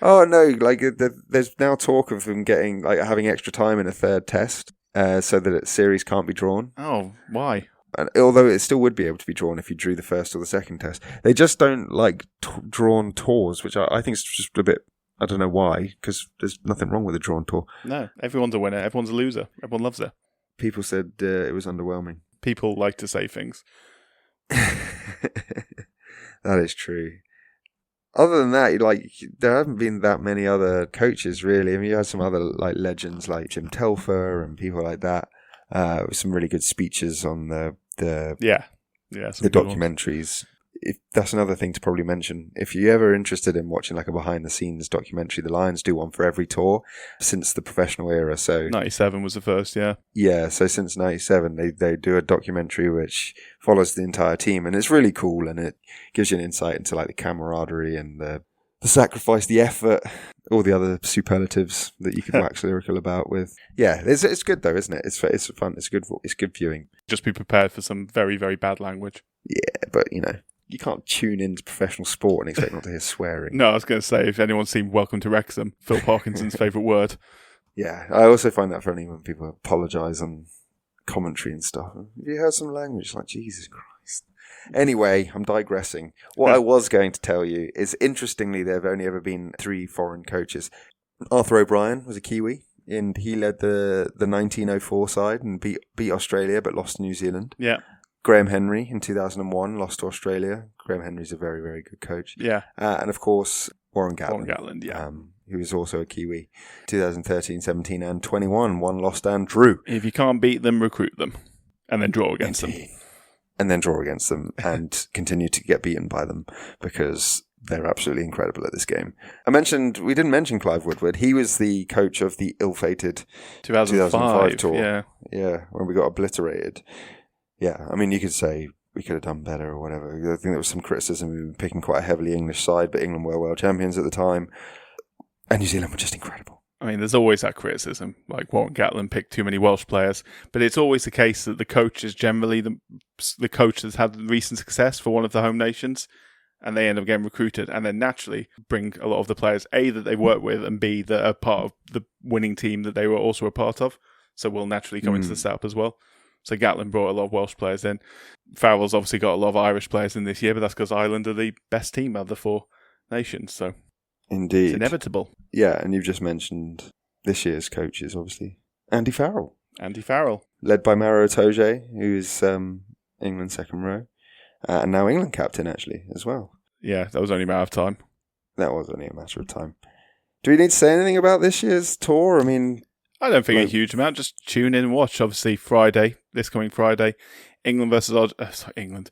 Oh no! Like there's now talk of them getting having extra time in a third test, so that the series can't be drawn. Oh, why? And although it still would be able to be drawn if you drew the first or the second test, they just don't like drawn tours, which I think is just a bit. I don't know why, because there's nothing wrong with a drawn tour. No, everyone's a winner. Everyone's a loser. Everyone loves it. People said it was underwhelming. People like to say things. That is true. Other than that, there haven't been that many other coaches, really. I mean, you had some other legends like Jim Telfer and people like that. With some really good speeches on the documentaries. That's another thing to probably mention. If you're ever interested in watching a behind the scenes documentary, the Lions do one for every tour since the professional era. So 97 was the first, yeah. Yeah, so since 97 they do a documentary which follows the entire team, and it's really cool, and it gives you an insight into the camaraderie and the sacrifice, the effort, all the other superlatives that you can wax lyrical about with. Yeah, it's good though, isn't it? It's fun. It's good viewing. Just be prepared for some very, very bad language. Yeah, but you can't tune into professional sport and expect not to hear swearing. No, I was going to say, if anyone's seen Welcome to Wrexham, Phil Parkinson's favourite word. Yeah, I also find that funny when people apologise on commentary and stuff. Have you heard some language? Jesus Christ. Anyway, I'm digressing. What I was going to tell you is, interestingly, there have only ever been 3 foreign coaches. Arthur O'Brien was a Kiwi, and he led the 1904 side and beat Australia but lost to New Zealand. Yeah. Graham Henry in 2001 lost to Australia. Graham Henry's a very, very good coach. Yeah. And of course, Warren Gatland. Warren Gatland, yeah. Who was also a Kiwi. 2013, 17 and 21. One lost and drew. If you can't beat them, recruit them. And then draw against them. And then draw against them and continue to get beaten by them, because they're absolutely incredible at this game. We didn't mention Clive Woodward. He was the coach of the ill-fated 2005 tour. Yeah. Yeah, when we got obliterated. Yeah, I mean, you could say we could have done better or whatever. I think there was some criticism. We were picking quite a heavily English side, but England were world champions at the time. And New Zealand were just incredible. I mean, there's always that criticism, like Warren Gatland picked too many Welsh players, but it's always the case that the coach is generally the coach that's had recent success for one of the home nations, and they end up getting recruited, and then naturally bring a lot of the players, A, that they work with, and B, that are part of the winning team that they were also a part of, so will naturally come into the setup as well. So Gatland brought a lot of Welsh players in. Farrell's obviously got a lot of Irish players in this year, but that's because Ireland are the best team of the 4 nations, so indeed, it's inevitable. Yeah, and you've just mentioned this year's coaches, obviously. Andy Farrell. Led by Maro Itoje, who is England's second row, and now England captain, actually, as well. Yeah, that was only a matter of time. That was only a matter of time. Do we need to say anything about this year's tour? I mean, I don't think a huge amount. Just tune in and watch. Obviously, this coming Friday, England versus England.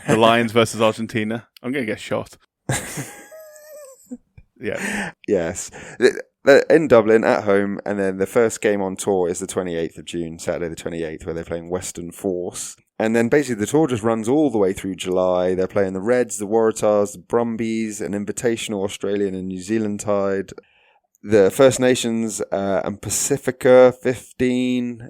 The Lions versus Argentina. I'm going to get shot. Yeah. Yes. They're in Dublin at home, and then the first game on tour is the 28th of June, Saturday the 28th, where they're playing Western Force. And then basically the tour just runs all the way through July. They're playing the Reds, the Waratahs, the Brumbies, an invitational Australian and New Zealand tide, the First Nations and Pacifica 15.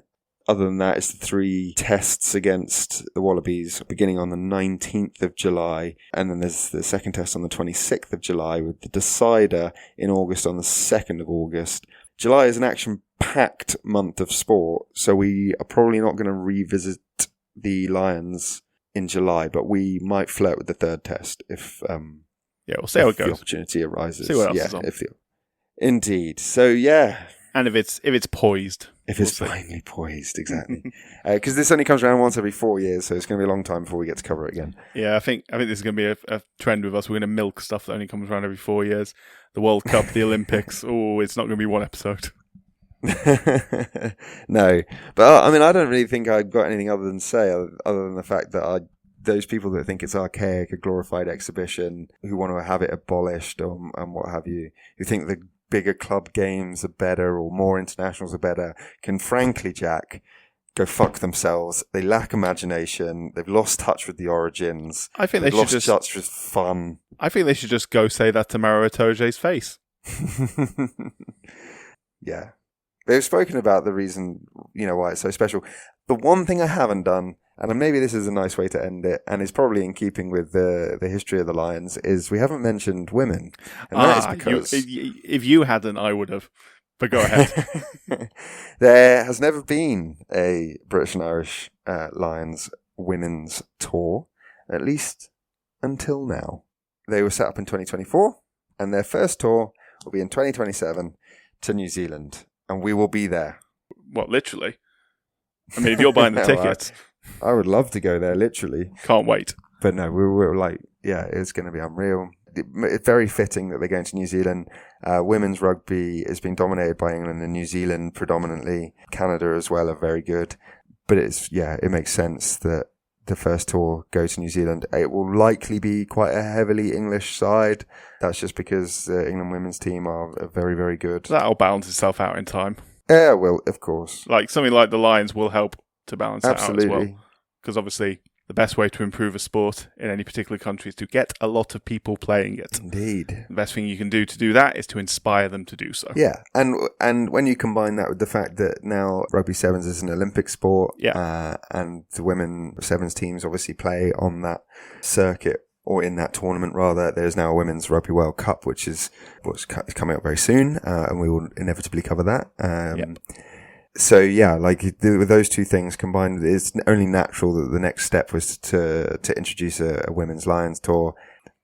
Other than that, it's the 3 tests against the Wallabies beginning on the 19th of July. And then there's the second test on the 26th of July with the decider in August on the 2nd of August. July is an action-packed month of sport, so we are probably not going to revisit the Lions in July, but we might flirt with the 3rd test if we'll see how it goes. The opportunity arises. See what else is on. Indeed. So, yeah. And if it's poised. If it's finally poised, exactly. Because this only comes around once every 4 years, so it's going to be a long time before we get to cover it again. Yeah, I think this is going to be a trend with us. We're going to milk stuff that only comes around every 4 years. The World Cup, the Olympics. It's not going to be one episode. No. But, I mean, I don't really think I've got anything other than say, other than the fact that those people that think it's archaic, a glorified exhibition, who want to have it abolished and what have you, who think the bigger club games are better or more internationals are better, can frankly, Jack, go fuck themselves. They lack imagination. They've lost touch with the origins. I think they've lost touch with fun. I think they should just go say that to Maro Itoje's face. Yeah. They've spoken about the reason, why it's so special. The one thing I haven't done, and maybe this is a nice way to end it, and it's probably in keeping with the history of the Lions, is we haven't mentioned women. And that is because... if you hadn't, I would have. But go ahead. There has never been a British and Irish Lions women's tour, at least until now. They were set up in 2024, and their first tour will be in 2027 to New Zealand, and we will be there. What, literally? I mean, if you're buying the tickets... I would love to go there, literally. Can't wait. But no, we were like, yeah, it's going to be unreal. It's very fitting that they're going to New Zealand. Women's rugby is being dominated by England and New Zealand predominantly. Canada as well are very good. But it makes sense that the first tour go to New Zealand. It will likely be quite a heavily English side. That's just because the England women's team are very, very good. That'll balance itself out in time. Yeah, well, of course. Like something like the Lions will help to balance that out as well. Absolutely. Because obviously the best way to improve a sport in any particular country is to get a lot of people playing it. Indeed. The best thing you can do that is to inspire them to do so. Yeah, and when you combine that with the fact that now rugby sevens is an Olympic sport, and the women sevens teams obviously play on that circuit, or in that tournament rather, there's now a Women's Rugby World Cup, which is coming up very soon, and we will inevitably cover that. So yeah, like with those two things combined, it's only natural that the next step was to introduce a women's Lions tour.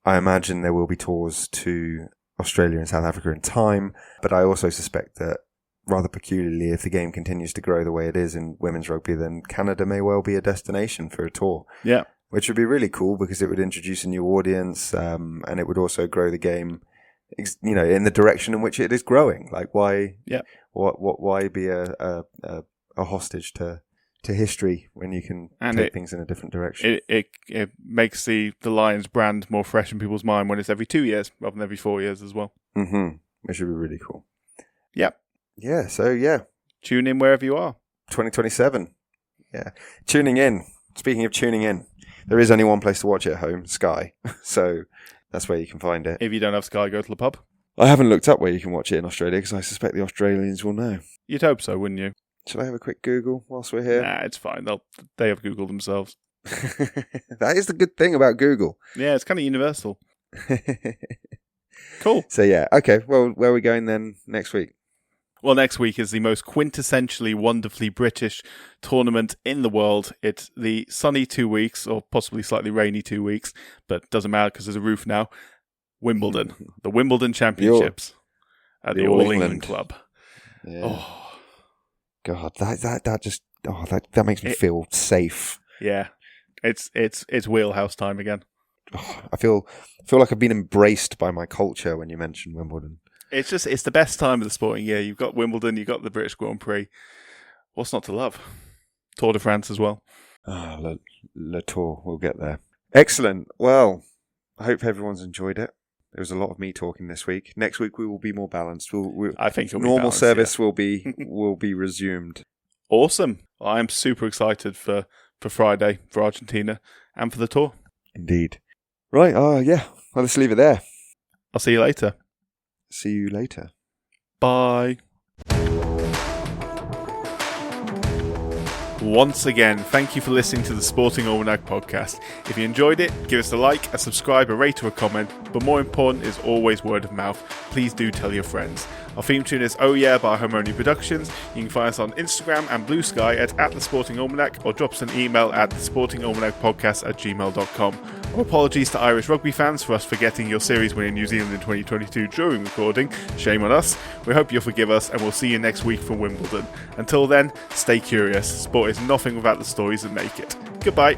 I imagine there will be tours to Australia and South Africa in time, but I also suspect that rather peculiarly, if the game continues to grow the way it is in women's rugby, then Canada may well be a destination for a tour. Yeah. Which would be really cool because it would introduce a new audience, and it would also grow the game, in the direction in which it is growing. Like why? Yeah. Why be a hostage to history when you can take things in a different direction? It makes the Lions brand more fresh in people's mind when it's every 2 years rather than every 4 years as well. Mm-hmm. Which would be really cool. Yep. Yeah. So yeah, tune in wherever you are. 2027. Yeah. Tuning in. Speaking of tuning in, there is only one place to watch it at home, Sky. So that's where you can find it. If you don't have Sky, go to the pub. I haven't looked up where you can watch it in Australia because I suspect the Australians will know. You'd hope so, wouldn't you? Shall I have a quick Google whilst we're here? Nah, it's fine. They have Google themselves. That is the good thing about Google. Yeah, it's kind of universal. Cool. So yeah, okay. Well, where are we going then next week? Well, next week is the most quintessentially wonderfully British tournament in the world. It's the sunny 2 weeks, or possibly slightly rainy 2 weeks, but doesn't matter because there's a roof now. Wimbledon, the Wimbledon Championships at the All England Club. Yeah. Oh God, that makes me feel safe. Yeah, it's wheelhouse time again. Oh, I feel like I've been embraced by my culture when you mention Wimbledon. It's the best time of the sporting year. You've got Wimbledon, you've got the British Grand Prix. What's not to love? Tour de France as well. Le Tour, we'll get there. Excellent. Well, I hope everyone's enjoyed it. There was a lot of me talking this week. Next week we will be more balanced. I think normal service will be resumed. Awesome. I'm super excited for Friday, for Argentina, and for the tour. Indeed. Right. Yeah. Well, let's leave it there. I'll see you later. See you later. Bye. Once again, thank you for listening to the Sporting Almanac podcast. If you enjoyed it, give us a like, a subscribe, a rate or a comment, but more important is always word of mouth. Please do tell your friends. Our theme tune is Oh Yeah by Harmony Productions. You can find us on Instagram and Blue Sky at The Sporting Almanac, or drop us an email at thesportingalmanacpodcast@gmail.com. Our apologies to Irish rugby fans for us forgetting your series win in New Zealand in 2022 during recording. Shame on us. We hope you'll forgive us, and we'll see you next week for Wimbledon. Until then, stay curious. Sport is nothing without the stories that make it. Goodbye.